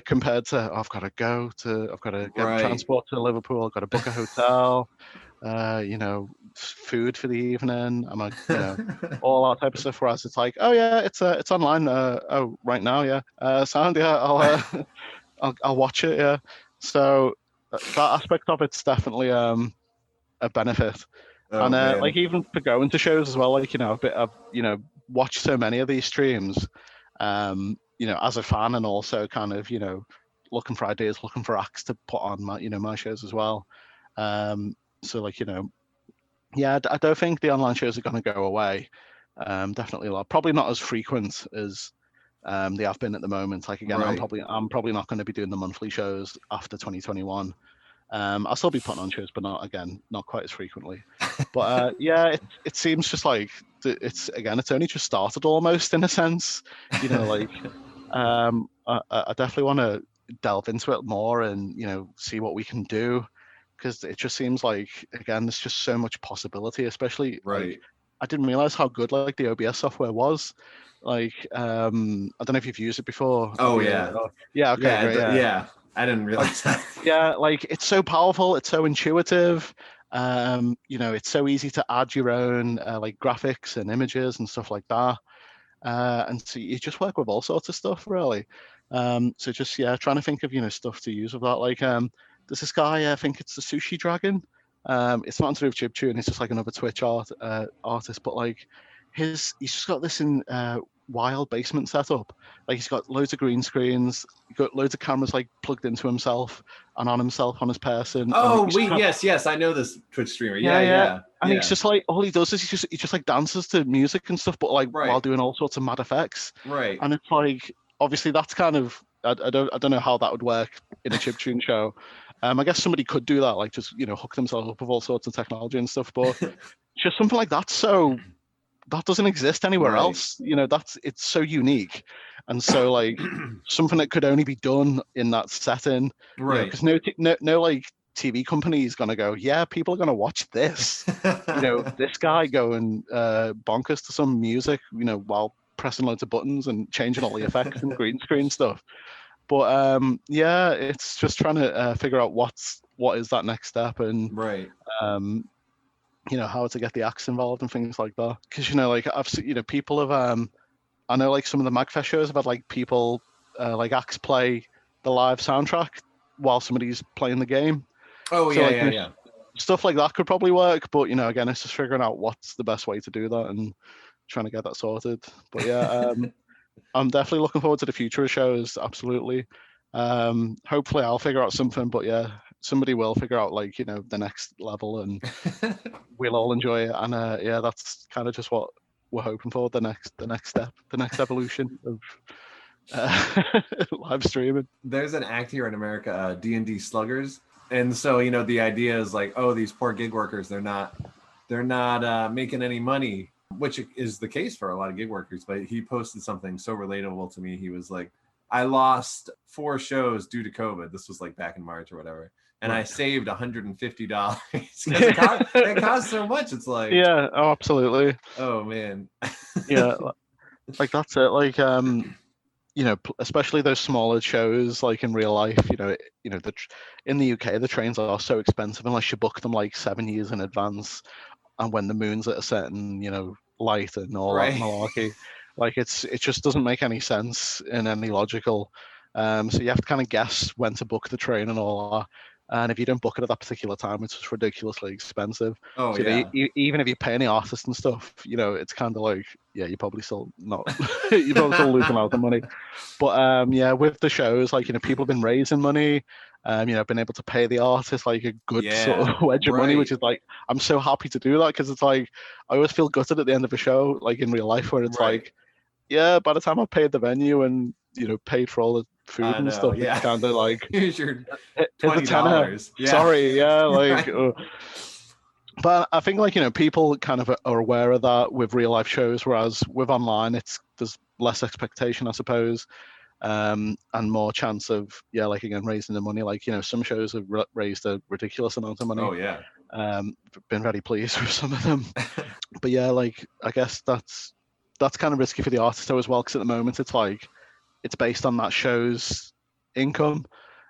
Compared to, I've got to get transport to Liverpool, I've got to book a hotel, you know, food for the evening, I'm like, you know, all that type of stuff. Whereas it's like, oh yeah, it's online. Oh, right now, yeah. Sound, yeah, I'll watch it, yeah. So that aspect of it's definitely a benefit. And like even for going to shows as well, like, you know, I've you know, watched so many of these streams. You know, as a fan, and also kind of, you know, looking for ideas, looking for acts to put on my, you know, my shows as well. So like, you know, yeah, I don't think the online shows are going to go away. Definitely a lot, probably not as frequent as they have been at the moment. Like again, I'm probably not going to be doing the monthly shows after 2021. I'll still be putting on shows, but not quite as frequently. But yeah, it seems just like it's only just started almost, in a sense. You know, like I definitely want to delve into it more and, you know, see what we can do, because it just seems like, again, there's just so much possibility, especially like, I didn't realize how good like the OBS software was. Like I don't know if you've used it before. Oh yeah. Yeah. Okay. Yeah, great, yeah. I didn't realize that. Yeah, like it's so powerful, it's so intuitive. You know, it's so easy to add your own like graphics and images and stuff like that. And so you just work with all sorts of stuff, really. So just trying to think of stuff to use with that. Like there's this guy, I think it's the Sushi Dragon. It's not to do with chiptune. It's just like another Twitch artist, but like he's just got this wild basement setup. Like he's got loads of green screens, got loads of cameras like plugged into himself and on himself on his person. Oh, yes, I know this Twitch streamer. Yeah. And he's just like, all he does is he just like dances to music and stuff, but like while doing all sorts of mad effects. Right. And it's like, obviously that's kind of, I don't know how that would work in a chiptune show. I guess somebody could do that, like just hook themselves up with all sorts of technology and stuff, but just something like that. So that doesn't exist anywhere else. It's so unique, and so like something that could only be done in that setting. Right. Because no like TV company is gonna go, yeah, people are gonna watch this. This guy going bonkers to some music, while pressing loads of buttons and changing all the effects and green screen stuff. But it's just trying to figure out what is that next step, and how to get the acts involved and things like that. Because like I've seen, people have I know like some of the Magfest shows have had like people like acts play the live soundtrack while somebody's playing the game. Oh, so, yeah. Stuff like that could probably work, but again, it's just figuring out what's the best way to do that and trying to get that sorted. But yeah, I'm definitely looking forward to the future of shows. Absolutely. Hopefully I'll figure out something, but yeah, somebody will figure out like the next level, and we'll all enjoy it. And that's kind of just what we're hoping for, the next step, the next evolution of live streaming. There's an act here in America, D&D Sluggers, and so the idea is like, oh, these poor gig workers, they're not making any money, which is the case for a lot of gig workers. But he posted something so relatable to me. He was like, I lost 4 shows due to COVID. This was like back in March or whatever. And I saved $150 because it costs so much. It's like, yeah, oh, absolutely. Oh man. Yeah, like that's it. Like especially those smaller shows, like in real life. In the UK, the trains are so expensive unless you book them like 7 years in advance, and when the moon's at a certain light and all that malarkey. Like it just doesn't make any sense in any logical. So you have to kind of guess when to book the train and all that. And if you don't book it at that particular time, it's just ridiculously expensive. Oh, so yeah. Even if you pay any artist and stuff, it's kind of like, yeah, you're probably still not, you're probably still losing out on money. But with the shows, like, people have been raising money, been able to pay the artist like a good sort of wedge of money, which is like, I'm so happy to do that, because it's like, I always feel gutted at the end of a show, like in real life, where it's like, yeah, by the time I paid the venue and paid for all the food and stuff, it's kind of like, here's your $20. Yeah. Sorry, yeah, like. But I think like people kind of are aware of that with real life shows, whereas with online, there's less expectation, I suppose, and more chance of like again raising the money. Like some shows have raised a ridiculous amount of money. Oh yeah. Been very pleased with some of them. But yeah, like I guess that's kind of risky for the artist though as well, because at the moment it's like it's based on that show's income,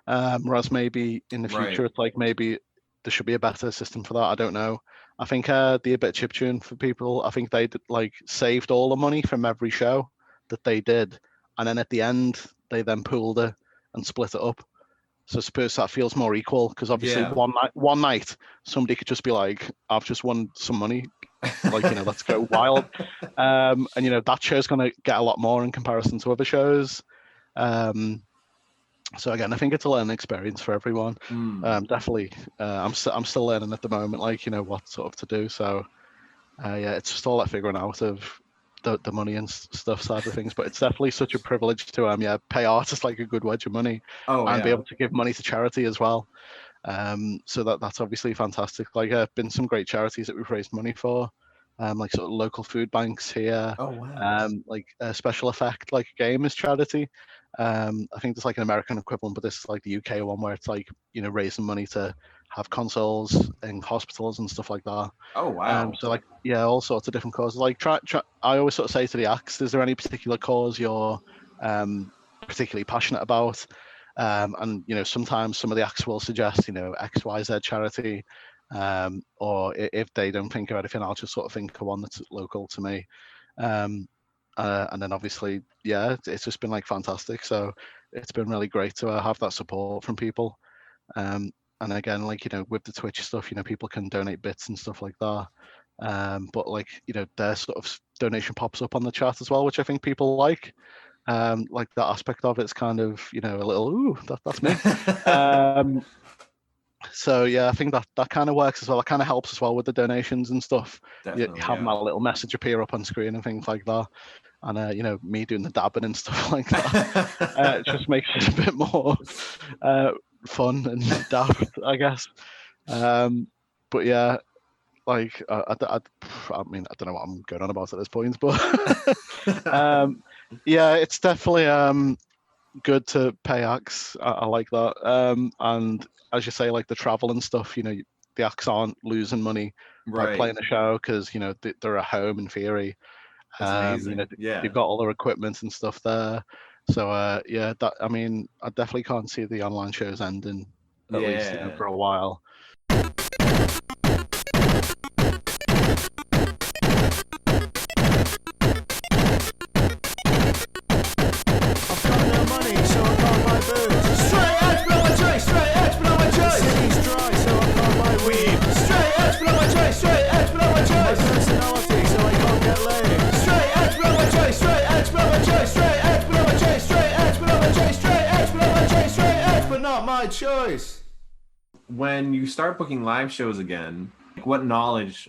whereas maybe in the future it's like maybe there should be a better system for that. I don't know. I think the A Bit Chiptune for people, I think they like saved all the money from every show that they did, and then at the end they then pooled it and split it up. So I suppose that feels more equal, because obviously one night somebody could just be like, I've just won some money, like let's go wild, and that show's going to get a lot more in comparison to other shows. So again, I think it's a learning experience for everyone. Definitely, I'm still learning at the moment, like what sort of to do. So it's just all that figuring out of the money and stuff side of things. But it's definitely such a privilege to pay artists like a good wedge of money, and be able to give money to charity as well. So that's obviously fantastic. Like been some great charities that we've raised money for, like sort of local food banks here. Oh wow. Like Special Effect, like a game is charity. I think there's like an American equivalent, but this is like the UK one, where it's like raising money to have consoles in hospitals and stuff like that. Oh wow. So like all sorts of different causes. Like try I always sort of say to the acts, is there any particular cause you're particularly passionate about? And sometimes some of the acts will suggest XYZ charity, or if they don't think of anything, I'll just sort of think of one that's local to me. And And then obviously, yeah, it's just been like fantastic. So it's been really great to have that support from people. And again, like, with the Twitch stuff, people can donate bits and stuff like that. But like, their sort of donation pops up on the chat as well, which I think people like. Like that aspect of it's kind of, a little, ooh, that's me. So yeah, I think that kind of works as well. It kind of helps as well with the donations and stuff. Definitely, Having that little message appear up on screen and things like that. And me doing the dabbing and stuff like that. It just makes it a bit more fun and daft, I guess. But yeah, like I mean, I don't know what I'm going on about at this point, but yeah, it's definitely good to pay acts. I like that. And as you say, like the travel and stuff, the acts aren't losing money by playing a show because they're at home in theory. That's amazing. They've got all their equipment and stuff there. So yeah, that, I mean, I definitely can't see the online shows ending at least for a while. Choice. When you start booking live shows again, what knowledge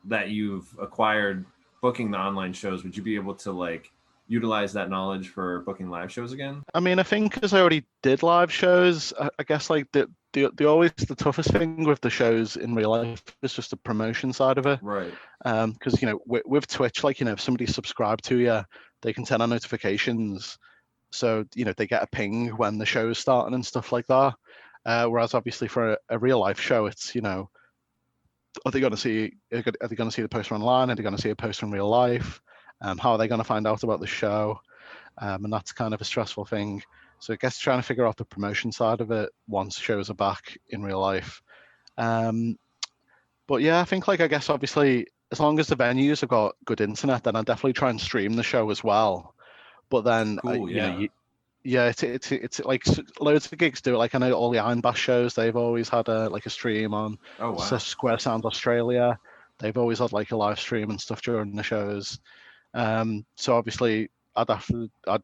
that you've acquired booking the online shows, would you be able to like utilize that knowledge for booking live shows again? I mean, I think because I already did live shows, I guess like the always the toughest thing with the shows in real life is just the promotion side of it. Right. Because with Twitch, like if somebody subscribed to you, they can turn on notifications. So, they get a ping when the show is starting and stuff like that. Whereas obviously for a real life show, it's, are they going to see the poster online? Are they going to see a poster in real life? How are they going to find out about the show? And that's kind of a stressful thing. So I guess trying to figure out the promotion side of it once shows are back in real life. But yeah, I think I guess obviously as long as the venues have got good internet, then I'll definitely try and stream the show as well. But then, cool, it's like loads of gigs do it. Like I know all the Iron Bash shows, they've always had a stream on. Oh wow. Square Sound Australia, they've always had like a live stream and stuff during the shows. So obviously I'd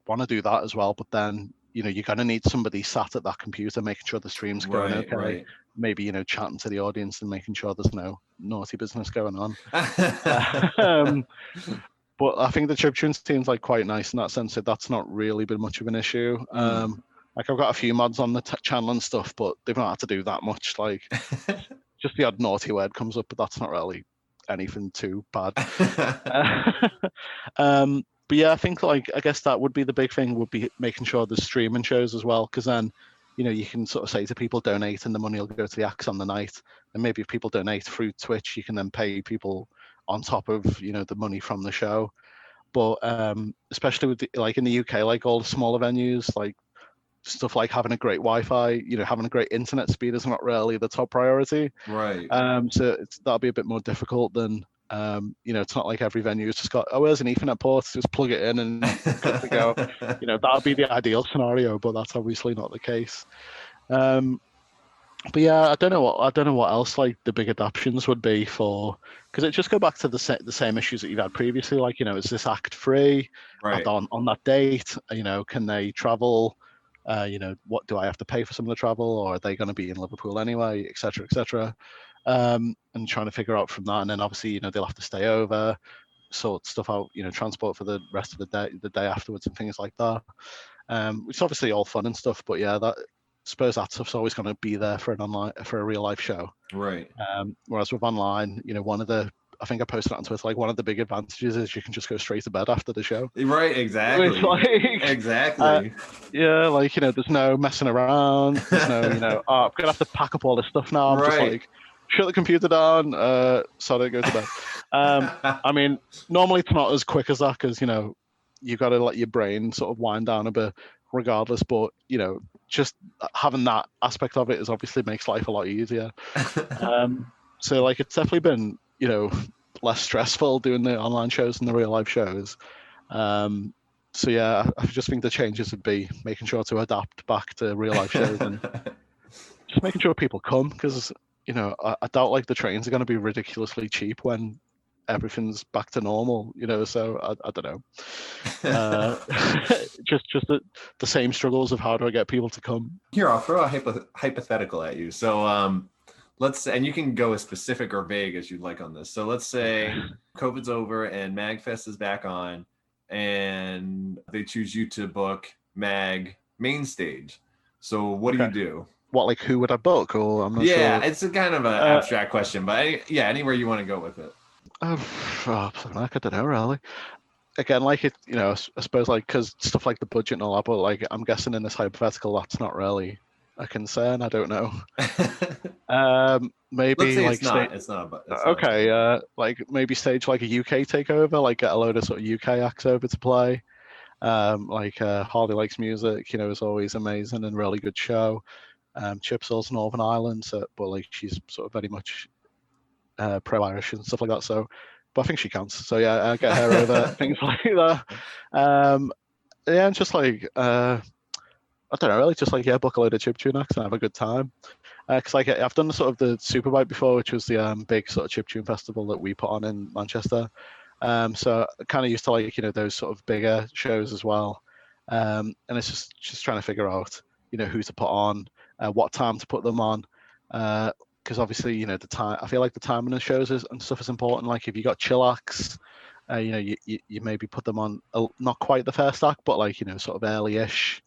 want to do that as well. But then you're gonna need somebody sat at that computer making sure the stream's going okay. Right. Maybe chatting to the audience and making sure there's no naughty business going on. But I think the chiptune seems like quite nice in that sense. That that's not really been much of an issue. Like I've got a few mods on the channel and stuff, but they've not had to do that much. Like just the odd naughty word comes up, but that's not really anything too bad. But yeah, I think I guess that would be the big thing, would be making sure there's streaming shows as well, because then you can sort of say to people, donate, and the money will go to the acts on the night. And maybe if people donate through Twitch, you can then pay people on top of the money from the show. But especially with in the UK, like all the smaller venues, like stuff like having a great Wi-Fi, having a great internet speed is not really the top priority. Right. So that'll be a bit more difficult than it's not like every venue has just got, oh, there's an Ethernet port, just plug it in and good to go. That would be the ideal scenario, but that's obviously not the case. But yeah, I don't know what else like the big adaptions would be for, because it just go back to the same issues that you've had previously. Like, is this act free? Right. On that date? Can they travel? What do I have to pay for some of the travel, or are they going to be in Liverpool anyway, etc., etc. And trying to figure out from that, and then obviously they'll have to stay over, sort stuff out, transport for the rest of the day afterwards and things like that. Which is obviously all fun and stuff, but yeah, that. Suppose that stuff's always going to be there for a real life show, right? Whereas with online, I think I posted it on Twitter, like one of the big advantages is you can just go straight to bed after the show. Right, exactly. Exactly. Yeah, there's no messing around. There's no, oh, I'm gonna have to pack up all this stuff now. I'm just like, shut the computer down. So I don't go to bed. I mean, normally it's not as quick as that because you got to let your brain sort of wind down a bit, regardless. But just having that aspect of it is obviously makes life a lot easier. So it's definitely been less stressful doing the online shows than the real life shows. So yeah, I just think the changes would be making sure to adapt back to real life shows and just making sure people come, because I doubt like the trains are going to be ridiculously cheap when everything's back to normal. So I don't know. Just the same struggles of how do I get people to come. Here, I'll throw a hypothetical at you. So let's say, and you can go as specific or vague as you'd like on this. So let's say COVID's over and MagFest is back on, and they choose you to book Mag main stage. So what do you do? What, like who would I book? Or I'm not sure. Yeah, it's a kind of an abstract question, but anywhere you want to go with it. I don't know really. Again, like it, I suppose like because stuff like the budget and all that, but like I'm guessing in this hypothetical that's not really a concern. I don't know. Maybe let's say like it's not. Okay, like maybe stage like a UK takeover, like get a load of sort of UK acts over to play. Like Harley Likes Music, is always amazing and really good show. Chipsall's Northern Ireland, but like she's sort of very much pro-Irish and stuff like that. So, but I think she counts. So yeah, I get her over things like that. Yeah, and just like I don't know, really, just like book a load of chiptune acts and have a good time. Because like I've done sort of the Superbike before, which was the big sort of chiptune festival that we put on in Manchester. So kind of used to like those sort of bigger shows as well. And it's just trying to figure out who to put on, what time to put them on. Because obviously the time, I feel like the timing of shows and stuff is important. Like if you got chill acts, you maybe put them on not quite the first act, but like sort of early-ish,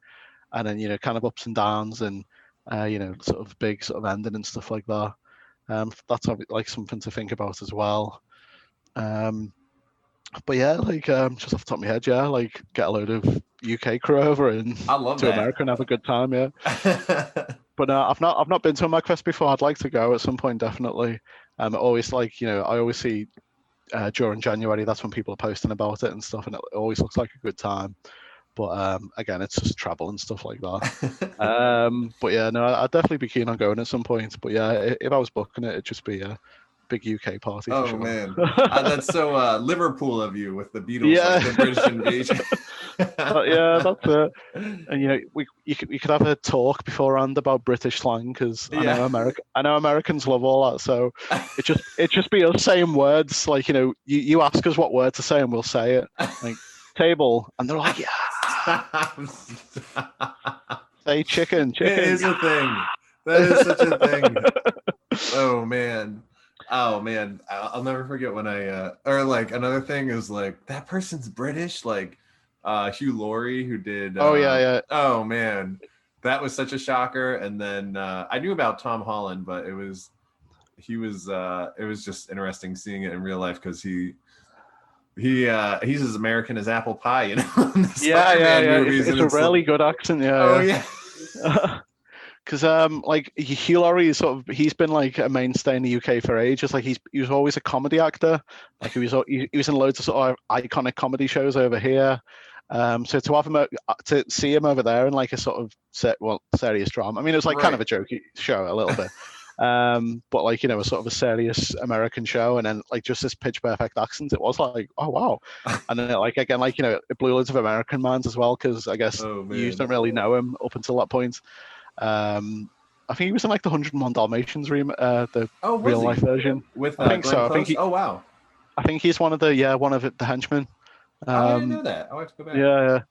and then kind of ups and downs and sort of big sort of ending and stuff like that. That's like something to think about as well. But yeah, like just off the top of my head, yeah, like get a load of UK crew over and to America and have a good time, yeah. But I've not been to a MagFest before. I'd like to go at some point, definitely. Always like I always see during January, that's when people are posting about it and stuff, and it always looks like a good time. But again, it's just travel and stuff like that. But yeah, no, I'd definitely be keen on going at some point. But yeah, if I was booking it, it'd just be a big UK party. Oh, for sure. Man, that's so Liverpool of you with the Beatles, like the British invasion. Yeah, that's it. And you could have a talk beforehand about British slang, because I know Americans love all that. So it just be us saying words like you ask us what word to say and we'll say it, like table, and they're like, yeah. Say chicken. It is a thing. That is such a thing. Oh man, I'll never forget when or like another thing is like that person's British, like Hugh Laurie, who did oh man, that was such a shocker. And then I knew about Tom Holland, but it was just interesting seeing it in real life, because he's as American as apple pie, yeah. It's a really good accent, yeah. Oh yeah. Because like Hugh Laurie is he's been like a mainstay in the UK for ages. Like he was always a comedy actor. Like he was in loads of sort of iconic comedy shows over here. So to have him to see him over there in like a sort of serious drama. I mean, it was like kind of a jokey show a little bit. But like a sort of a serious American show, and then like just this pitch perfect accent, it was like, oh wow. And then like again, like it blew loads of American minds as well, because I guess you don't really know him up until that point. I think he was in like the 101 Dalmatians the real life version with I think Glenn so. Close? I think oh wow, I think he's one of the henchmen. I didn't know that. I'll have to go back. Yeah.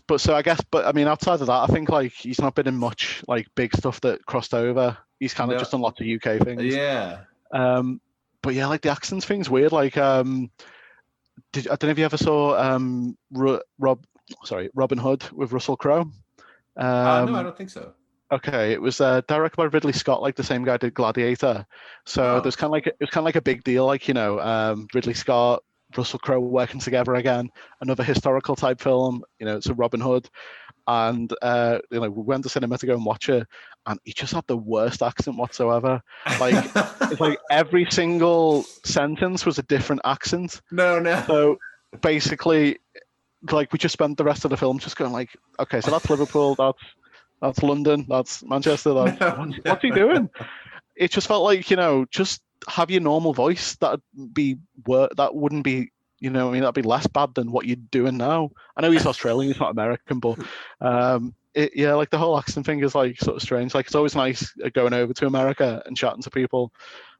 But so I guess, I mean, outside of that, I think like he's not been in much like big stuff that crossed over. He's kind of just done lots of UK things. Yeah. But yeah, like the accents thing's weird. Like, I don't know if you ever saw Robin Hood with Russell Crowe. No, I don't think so. Okay, it was directed by Ridley Scott, like the same guy did Gladiator. So there's kind of like a big deal, like Ridley Scott, Russell Crowe working together again, another historical type film. It's a Robin Hood, and we went to cinema to go and watch it, and he just had the worst accent whatsoever. Like it's like every single sentence was a different accent. No. So basically, like we just spent the rest of the film just going like, okay, so that's Liverpool, that's London, that's Manchester. What's he doing? It just felt like just have your normal voice. That wouldn't be you know, I mean, that'd be less bad than what you're doing now. I know he's Australian, he's not American, but yeah, like the whole accent thing is like sort of strange. Like it's always nice going over to America and chatting to people.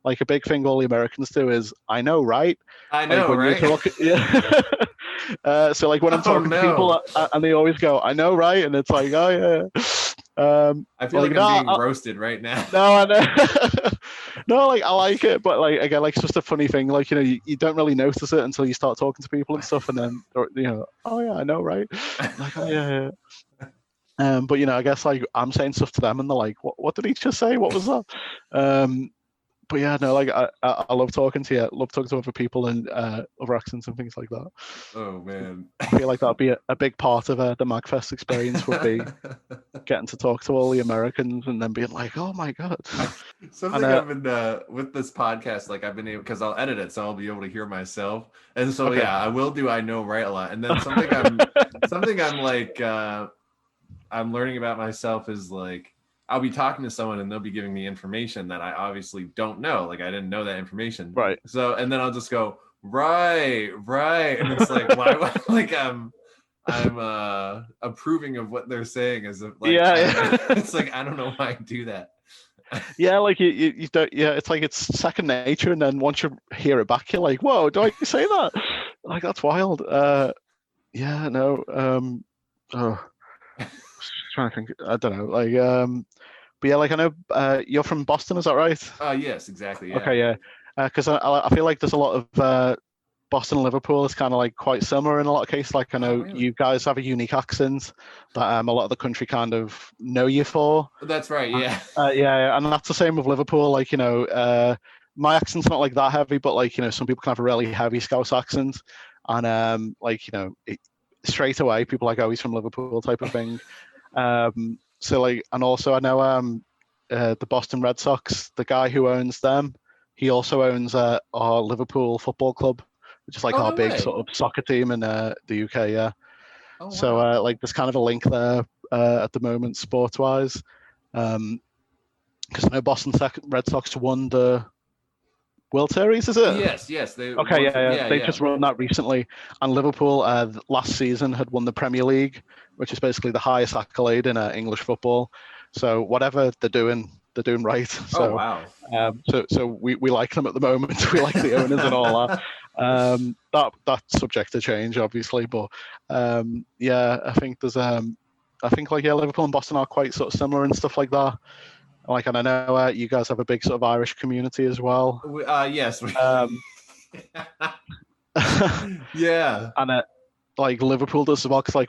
Like a big thing all the Americans do is, I know, right? I know, like, right? Yeah. So like when I'm talking to people and they always go, I know, right? And it's like, oh yeah. I feel like I'm being roasted right now. No, I know. No, like I like it, but like again, like it's just a funny thing. Like, you know, you don't really notice it until you start talking to people and stuff, and then, you know, oh yeah, I know, right? Like, oh yeah. But you know, I guess like I'm saying stuff to them and they're like, what did he just say? What was that? But yeah, no, like I love talking to you. Love talking to other people and other accents and things like that. Oh man, I feel like that'd be a big part of the MagFest experience would be getting to talk to all the Americans and then being like, oh my god. Something I've been with this podcast, like I've been able, because I'll edit it, so I'll be able to hear myself. And so okay. Yeah, I will do I know, right, a lot. And then something I'm like I'm learning about myself is like, I'll be talking to someone and they'll be giving me information that I obviously don't know. Like I didn't know that information. Right. So, and then I'll just go, right. And it's like, why like I'm approving of what they're saying as if like, yeah. It's like, I don't know why I do that. Yeah, like you don't, yeah, it's like it's second nature. And then once you hear it back, you're like, whoa, do I say that? Like, that's wild. Yeah, no. Trying to think, I don't know, like but yeah, like I know you're from Boston, is that right? Yes, exactly. Yeah. Okay, yeah, because I feel like there's a lot of Boston and Liverpool is kind of like quite similar in a lot of cases. Like I know really? You guys have a unique accent that a lot of the country kind of know you for. That's right, yeah. Yeah, and that's the same with Liverpool. Like, you know, my accent's not like that heavy, but like, you know, some people can have a really heavy Scouse accent, and like, you know, straight away people are like, oh, he's from Liverpool type of thing. So like, and also I know the Boston Red Sox, the guy who owns them, he also owns our Liverpool Football Club, which is like our big sort of soccer team in the UK. Yeah. Oh, wow. So like there's kind of a link there at the moment, sports wise, because I know Boston Red Sox won the World Series, is it? Yes. They just won that recently. And Liverpool last season had won the Premier League, which is basically the highest accolade in English football. So whatever they're doing right. So, oh wow. So we like them at the moment. We like the owners and all that. That's subject to change, obviously. But yeah, I think there's Liverpool and Boston are quite sort of similar and stuff like that. Like, and I know you guys have a big sort of Irish community as well. Yes. Yeah. And like Liverpool does as well, because like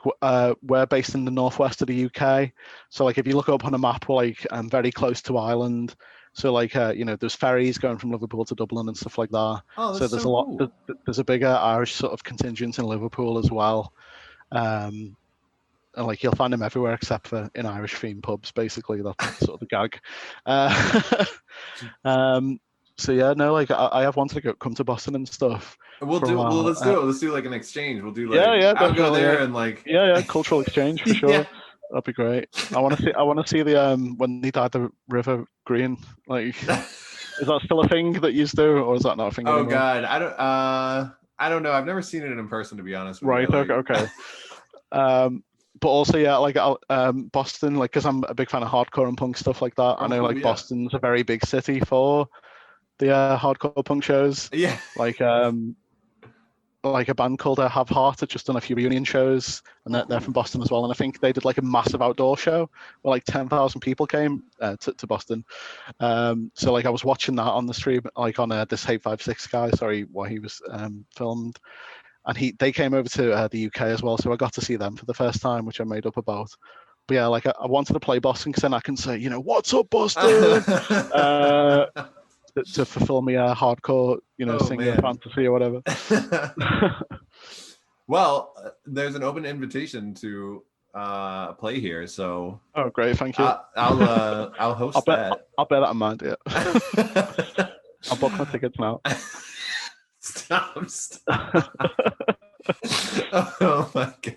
we're based in the northwest of the UK. So like if you look up on a map, we're like very close to Ireland. So like you know, there's ferries going from Liverpool to Dublin and stuff like that. Oh, that's so there's so a lot. Cool. There's a bigger Irish sort of contingent in Liverpool as well. And like you'll find them everywhere except for in Irish themed pubs. Basically, that's sort of the gag. So yeah, no, like I have wanted to come to Boston and stuff. Let's do it. Let's do like an exchange. We'll do like I'll go there and like cultural exchange for sure. Yeah. That'd be great. I want to see the when they dyed the river green. Like, is that still a thing that you do, or is that not a thing? Oh anymore? God, I don't know. I've never seen it in person, to be honest with you. Right. Okay. But also, yeah, like Boston, like, because I'm a big fan of hardcore and punk stuff like that. I know, like, Boston's a very big city for the hardcore punk shows. Yeah. Like a band called Have Heart had just done a few reunion shows, and they're from Boston as well. And I think they did like a massive outdoor show where like 10,000 people came to Boston. So like I was watching that on the stream, like on this Hate 56 guy, while he was filmed. And they came over to the UK as well, so I got to see them for the first time, which I made up about. But yeah, like I wanted to play Boston because then I can say, you know, what's up, Boston? To fulfill me a hardcore, you know, singing a fantasy or whatever. Well, there's an open invitation to play here, so. Oh, great! Thank you. I'll host that. I'll bear that in mind. Yeah. I'll book my tickets now. Stop. Oh my God.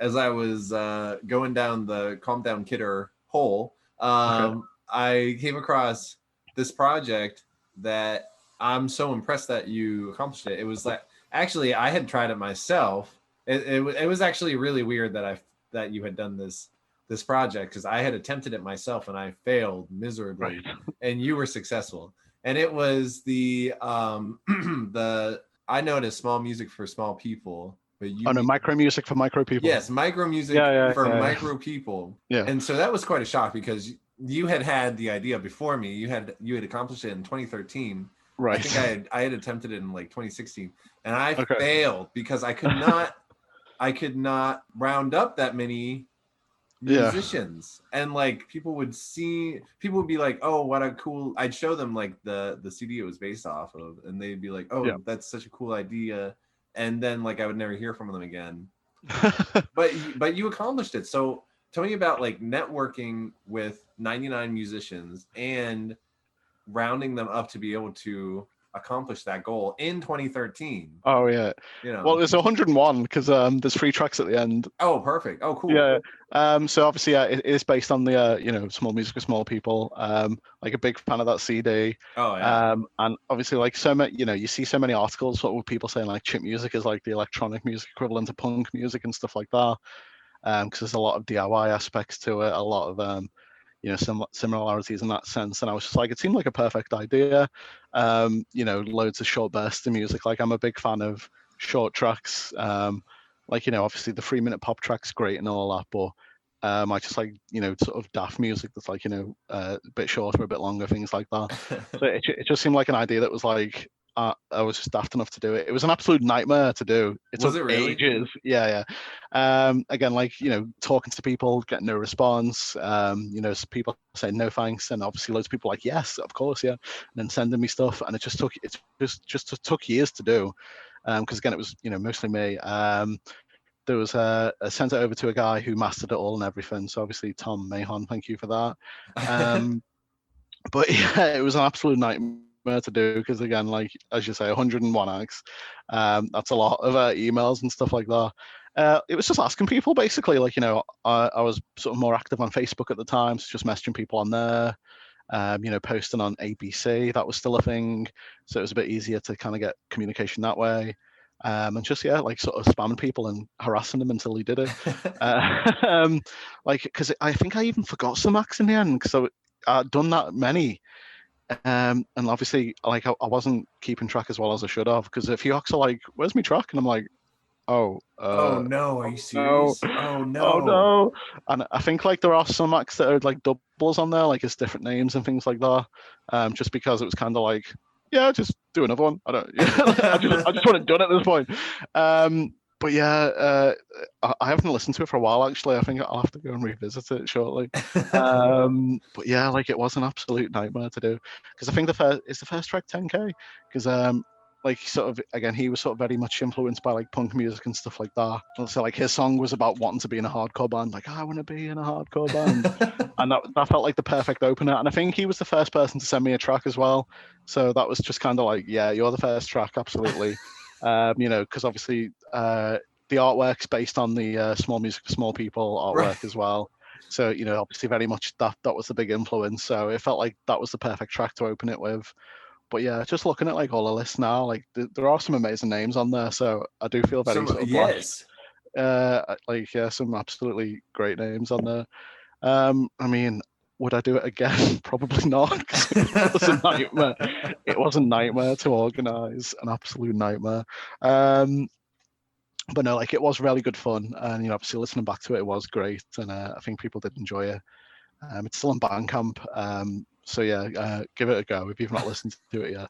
as I was going down the CalmDownKidder hole, Okay. I came across this project that I'm so impressed that you accomplished it. It was like, actually, I had tried it myself. It was actually really weird that you had done this project, because I had attempted it myself and I failed miserably, Right. and you were successful. And it was the the I know it as small music for small people, but Oh no, micro music for micro people. yes, micro music Yeah, for yeah. micro people. Yeah. And so that was quite a shock, because you had the idea before me. You had accomplished it in 2013. Right. I think I had attempted it in like 2016, and I Okay. failed because I could not round up that many Yeah. musicians. And like people would be like, oh, what a cool, I'd show them like the CD it was based off of, and they'd be like, oh, Yeah. that's such a cool idea. And then like I would never hear from them again. But you accomplished it. So tell me about like networking with 99 musicians and rounding them up to be able to accomplish that goal in 2013. Oh yeah. You know. Well, there's 101 because there's 3 tracks at the end. Oh, perfect. Oh, cool. Yeah. So obviously, yeah, it is based on the small music for small people. Like a big fan of that CD. Oh yeah. And obviously, like so many, you see so many articles sort of people saying like chip music is like the electronic music equivalent to punk music and stuff like that. Because there's a lot of DIY aspects to it, a lot of similarities in that sense. And I was just like, it seemed like a perfect idea. Loads of short bursts of music. Like I'm a big fan of short tracks. Obviously the 3-minute pop track's great and all that, but I just like, sort of daft music that's like, a bit shorter, a bit longer, things like that. So it just seemed like an idea that was like, I was just daft enough to do it. It was an absolute nightmare to do. It took really? ages. Yeah. Again, like, talking to people, getting no response, people saying no thanks, and obviously loads of people like, yes, of course, yeah, and then sending me stuff, and it just took years to do. Because again, it was mostly me. There was I sent it over to a guy who mastered it all and everything. So obviously Tom Mahon, thank you for that. But yeah, it was an absolute nightmare to do because again, like as you say, 101 acts. That's a lot of emails and stuff like that. It was just asking people basically, like I was sort of more active on Facebook at the time, so just messaging people on there. Posting on ABC, that was still a thing, so it was a bit easier to kind of get communication that way. And just like sort of spamming people and harassing them until he did it. Because I think I even forgot some acts in the end because I'd done that many. And obviously, like I wasn't keeping track as well as I should have, because a few acts are like, "Where's my track?" and I'm like, "Oh, oh no, are you serious? No. Oh no, oh no!" And I think like there are some acts that are like doubles on there, like it's different names and things like that. Just because it was kind of like, yeah, just do another one. I don't. I just want it done at this point. But yeah, I haven't listened to it for a while actually. I think I'll have to go and revisit it shortly. But yeah, like it was an absolute nightmare to do because I think the first track 10K because like sort of again he was sort of very much influenced by like punk music and stuff like that. So like his song was about wanting to be in a hardcore band, like I want to be in a hardcore band, and that felt like the perfect opener. And I think he was the first person to send me a track as well. So that was just kind of like, yeah, you're the first track, absolutely. Because obviously the artwork's based on the Small Music for Small People artwork as well. So, obviously very much that was the big influence. So it felt like that was the perfect track to open it with. But yeah, just looking at like all the lists now, like there are some amazing names on there. So I do feel very sort of yes. Some absolutely great names on there. I mean, would I do it again? Probably not. It was a nightmare. It was a nightmare to organise, an absolute nightmare. But no, like it was really good fun, and obviously listening back to it, it was great, and I think people did enjoy it. It's still on Bandcamp, so yeah, give it a go if you've not listened to it yet.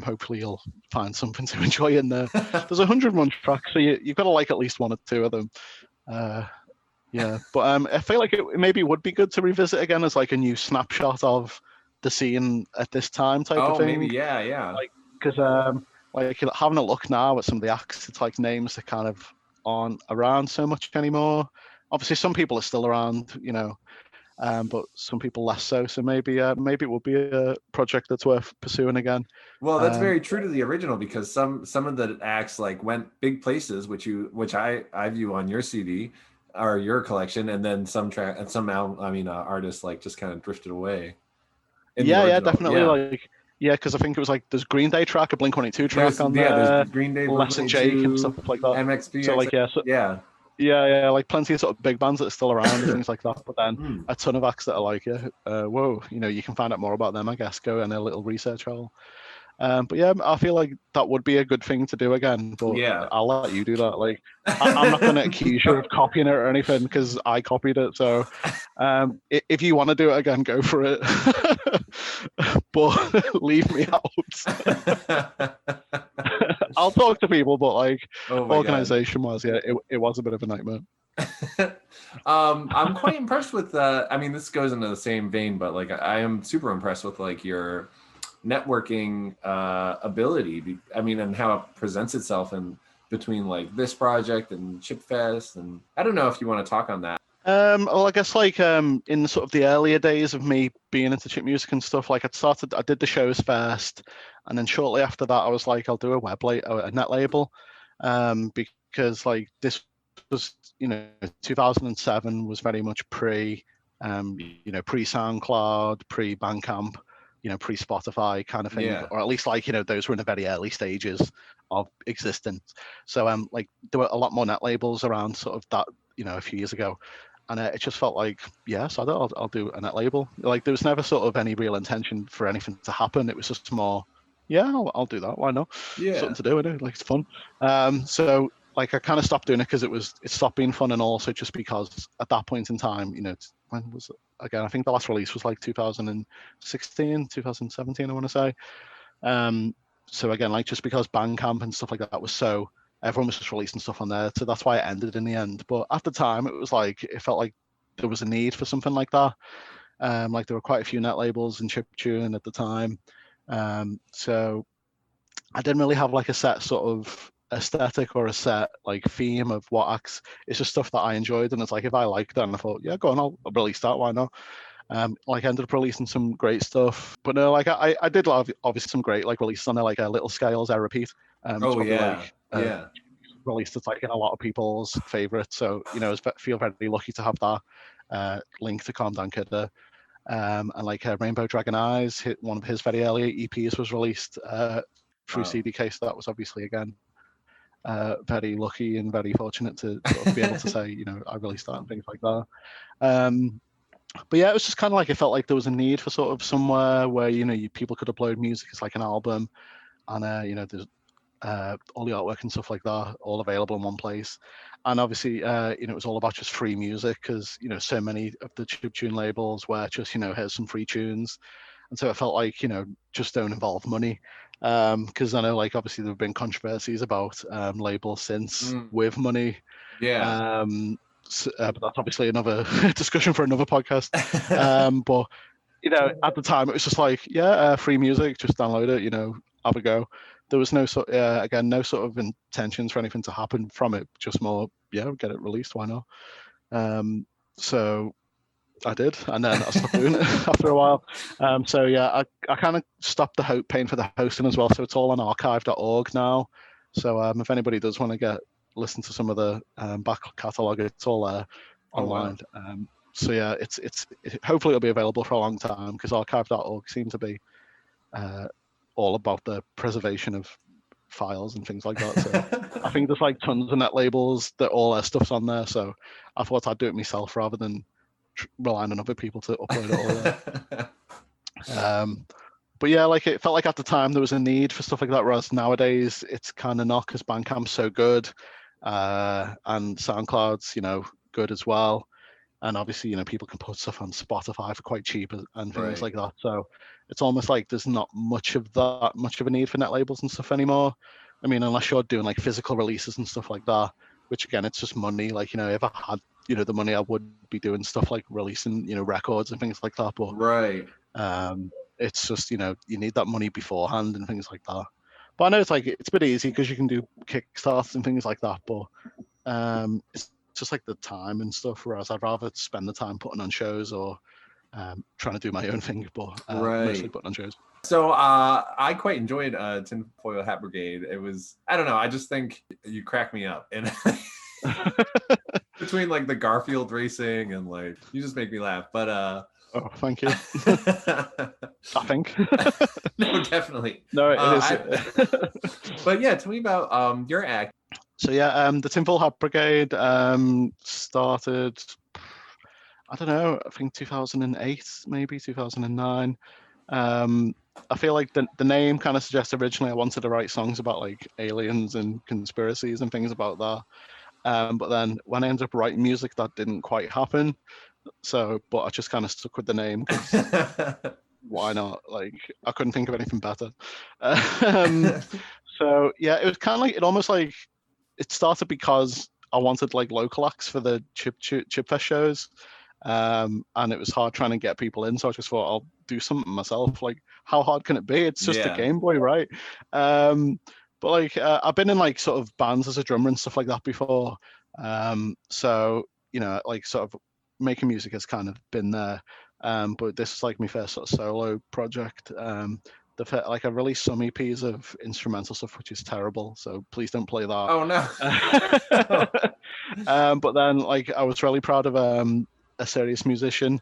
Hopefully you'll find something to enjoy in there. There's 101 tracks, so you've got to like at least one or two of them. Yeah, but I feel like it maybe would be good to revisit again as like a new snapshot of the scene at this time type of thing. Oh, maybe, yeah. Like, because like having a look now at some of the acts, it's like names that kind of aren't around so much anymore. Obviously, some people are still around, but some people less so. So maybe it would be a project that's worth pursuing again. Well, that's very true to the original because some of the acts like went big places, which I view on your CD, or your collection, and then some artists like just kind of drifted away. In the Yeah, original. definitely. Yeah. Like, yeah, because I think it was like there's Green Day track, a Blink-182 track on There's there, Green Day, Less and Jake and stuff Blink-182, like that. MXP. So like, yeah. Yeah, like plenty of sort of big bands that are still around and things like that. But then a ton of acts that are like, whoa, you can find out more about them, I guess. Go in a little research hole. But yeah, I feel like that would be a good thing to do again. But Yeah. I'll let you do that. Like, I'm not going to accuse you of copying it or anything because I copied it. So, if you want to do it again, go for it. But leave me out. I'll talk to people, but like organization-wise, yeah, it was a bit of a nightmare. I'm quite impressed with. I mean, this goes into the same vein, but like I am super impressed with like your networking ability. I mean, and how it presents itself in between like this project and Chipfest, and I don't know if you want to talk on that. Well, I guess like in sort of the earlier days of me being into chip music and stuff, like I did the shows first, and then shortly after that, I was like, I'll do a net label, because like this was 2007 was very much pre SoundCloud, pre Bandcamp, pre Spotify kind of thing, or at least like those were in the very early stages of existence. So like there were a lot more net labels around sort of that a few years ago. And it just felt like, yes, I'll do a net label. Like there was never sort of any real intention for anything to happen. It was just more, I'll do that. Why not? Yeah. Something to do with it. Like it's fun. So like I kind of stopped doing it because it stopped being fun, and also just because at that point in time, when was it? Again, I think the last release was like 2016, 2017, I want to say. So again, like just because Bandcamp and stuff like that was so. Everyone was just releasing stuff on there, so that's why it ended in the end. But at the time, it felt like there was a need for something like that. Like there were quite a few net labels and chiptune at the time, so I didn't really have like a set sort of aesthetic or a set like theme of what acts. It's just stuff that I enjoyed, and it's like if I liked it, and I thought, yeah, go on, I'll release that. Why not? Like I ended up releasing some great stuff, but no, like I did love obviously some great like releases on there, like a Little Scales, I Repeat. Released it's like in a lot of people's favorites. So I feel very lucky to have that link to CalmDownKidder. And like Rainbow Dragon Eyes, one of his very early EPs was released through CDK. So that was obviously again very lucky and very fortunate to sort of be able to say I released that and things like that. But yeah, it was just kind of like it felt like there was a need for sort of somewhere where people could upload music as like an album, and there's all the artwork and stuff like that all available in one place. And obviously it was all about just free music, because so many of the chiptune labels were just here's some free tunes, and so it felt like just don't involve money, because I know like obviously there have been controversies about labels since with money. But that's obviously another discussion for another podcast. But at the time it was just like free music, just download it, have a go. There was no sort of intentions for anything to happen from it, just more get it released, why not? So I did, and then I stopped doing it after a while. So yeah, I kind of stopped paying for the hosting as well, so it's all on archive.org now. So if anybody does want to listen to some of the back catalogue, it's all there online. Wow. So yeah, hopefully it'll be available for a long time, because archive.org seems to be all about the preservation of files and things like that. So I think there's like tons of net labels that all their stuff's on there. So I thought I'd do it myself rather than relying on other people to upload it all there. But yeah, like it felt like at the time there was a need for stuff like that, whereas nowadays it's kind of not, because Bandcamp's so good, and SoundCloud's good as well. And obviously, people can put stuff on Spotify for quite cheap and things like that. So it's almost like there's not much of a need for net labels and stuff anymore. I mean, unless you're doing like physical releases and stuff like that, which again, it's just money. Like, if I had, the money, I would be doing stuff like releasing, records and things like that. But it's just, you need that money beforehand and things like that. But I know it's a bit easy because you can do Kickstarts and things like that. But it's just like the time and stuff, whereas I'd rather spend the time putting on shows or trying to do my own thing, but mostly putting on shows. So I quite enjoyed Foil Hat Brigade. It was, I don't know, I just think you crack me up, and between like the Garfield racing and like you just make me laugh. But Oh, thank you. I think. No, definitely. No, it is. But yeah, tell me about your act. So yeah, the Foil Hat Brigade started, I don't know, I think 2008, maybe 2009. I feel like the name kind of suggests originally I wanted to write songs about like aliens and conspiracies and things about that. But then when I ended up writing music, that didn't quite happen. So, but I just kind of stuck with the name because why not? Like, I couldn't think of anything better. So yeah, it was kind of like, it almost like, it started because I wanted like local acts for the Chipfest shows. And it was hard trying to get people in, so I just thought I'll do something myself. Like, how hard can it be? It's just a Game Boy, right? But like, I've been in like sort of bands as a drummer and stuff like that before. So you know, like sort of making music has kind of been there. But this is like my first sort of solo project. Like I released some EPs of instrumental stuff, which is terrible. So please don't play that. Oh no. But then like I was really proud of A Serious Musician,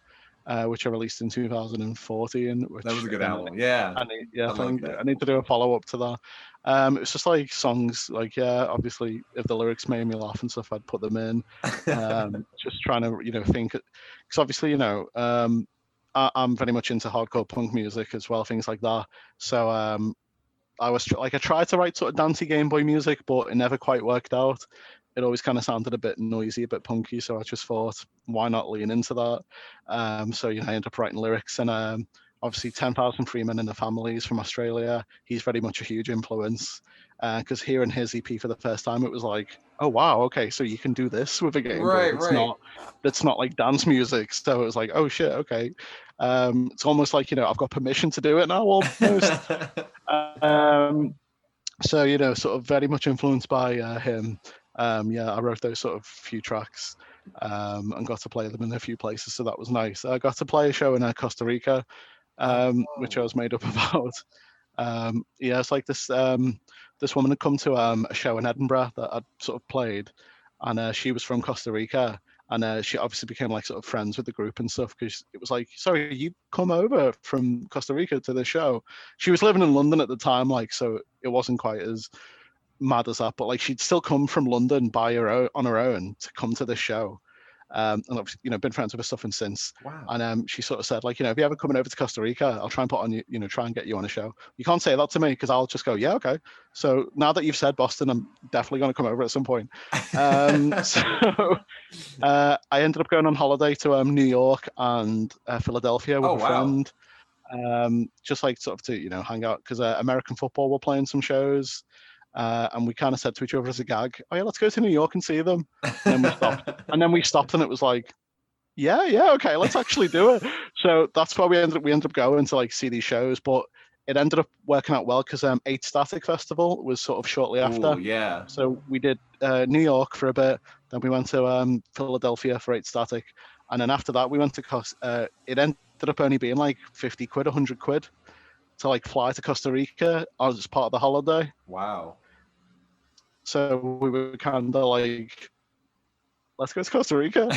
which I released in 2014. Which, that was a good album. Yeah. I need to do a follow up to that. It's just like songs, like obviously if the lyrics made me laugh and stuff, I'd put them in. Just trying to think, because obviously I'm very much into hardcore punk music as well, things like that. So I tried to write sort of dancey Game Boy music, but it never quite worked out. It always kind of sounded a bit noisy, a bit punky. So I just thought, why not lean into that? So I ended up writing lyrics, and obviously 10,000 Freeman and the Families from Australia. He's very much a huge influence. Because hearing his EP for the first time, it was like, oh wow, okay, so you can do this with a Game Boy. It's not like dance music. So it was like, oh shit, okay. It's almost like I've got permission to do it now, almost. So sort of very much influenced by him. I wrote those sort of few tracks and got to play them in a few places, so that was nice. I got to play a show in Costa Rica, which I was made up about. It's like this woman had come to a show in Edinburgh that I'd sort of played, and she was from Costa Rica, and she obviously became like sort of friends with the group and stuff, because it was like, sorry, you come over from Costa Rica to the show. She was living in London at the time, like, so it wasn't quite as mad as that, but like she'd still come from London on her own to come to the show. And obviously, been friends with her stuff and since. Wow. And she sort of said, like, if you're ever coming over to Costa Rica, I'll try and put on you, try and get you on a show. You can't say that to me because I'll just go, yeah, okay. So now that you've said Boston, I'm definitely going to come over at some point. So I ended up going on holiday to New York and Philadelphia with a friend. Just like sort of to hang out, because American football were playing some shows. And we kind of said to each other as a gag, oh yeah, let's go to New York and see them. And then we stopped, and it was like, yeah, okay, let's actually do it. So that's why we ended up going to like see these shows. But it ended up working out well because 8 Static Festival was sort of shortly after. Ooh, yeah. So we did New York for a bit, then we went to Philadelphia for 8 Static, and then after that we went to it ended up only being like 50 quid, 100 quid to like fly to Costa Rica as part of the holiday. Wow. So we were kind of like, let's go to Costa Rica,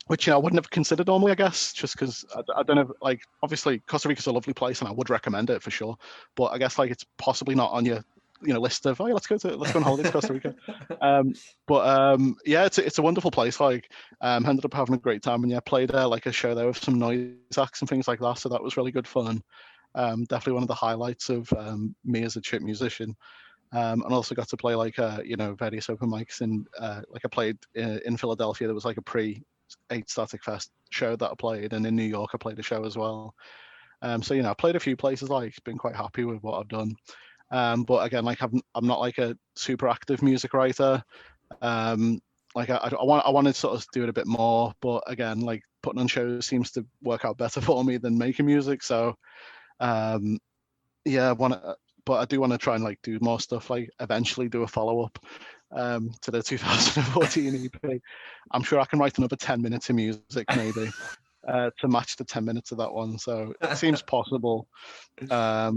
which I wouldn't have considered normally, I guess, just because I don't know. Like, obviously, Costa Rica's a lovely place, and I would recommend it for sure. But I guess like it's possibly not on your list of let's go on holiday to Costa Rica. It's a wonderful place. Like, ended up having a great time, and played like a show there with some noise acts and things like that. So that was really good fun. Definitely one of the highlights of me as a chip musician. And also got to play like various open mics, and like I played in Philadelphia. There was like a pre-8 Static Fest show that I played, and in New York I played a show as well. So I played a few places. Like, been quite happy with what I've done. But again, like I'm not like a super active music writer. Like I want to sort of do it a bit more, but again, like putting on shows seems to work out better for me than making music. So but I do want to try and like do more stuff, like eventually do a follow-up to the 2014 EP. I'm sure I can write another 10 minutes of music maybe to match the 10 minutes of that one. So it seems possible. But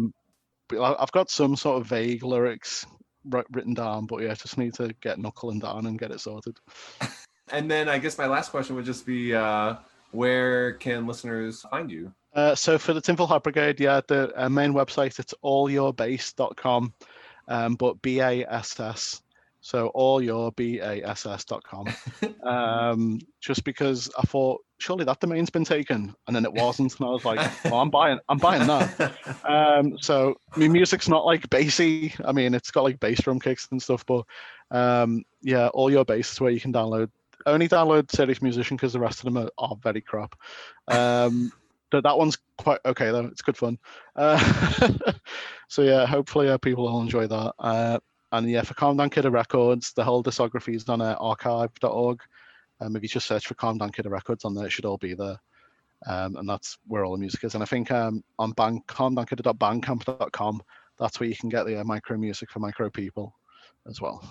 I've got some sort of vague lyrics written down, but just need to get knuckling down and get it sorted. And then I guess my last question would just be, where can listeners find you? So for the Foil Hat Brigade, the main website, it's allyourbase.com, but BASS. So allyourbASS.com. Just because I thought surely that domain's been taken, and then it wasn't, and I was like, well, I'm buying that. So my music's not like bassy. I mean, it's got like bass drum kicks and stuff, but All Your Bass is where you can download. Only download Serious Musician because the rest of them are very crap. But that one's quite okay though. It's good fun. So yeah, hopefully people will enjoy that. And yeah, for CalmDownKidder Records, the whole discography is on archive.org. If you just search for CalmDownKidder Records on there, it should all be there. And that's where all the music is. And I think on CalmDownKidder.bandcamp.com, that's where you can get the micro music for micro people as well.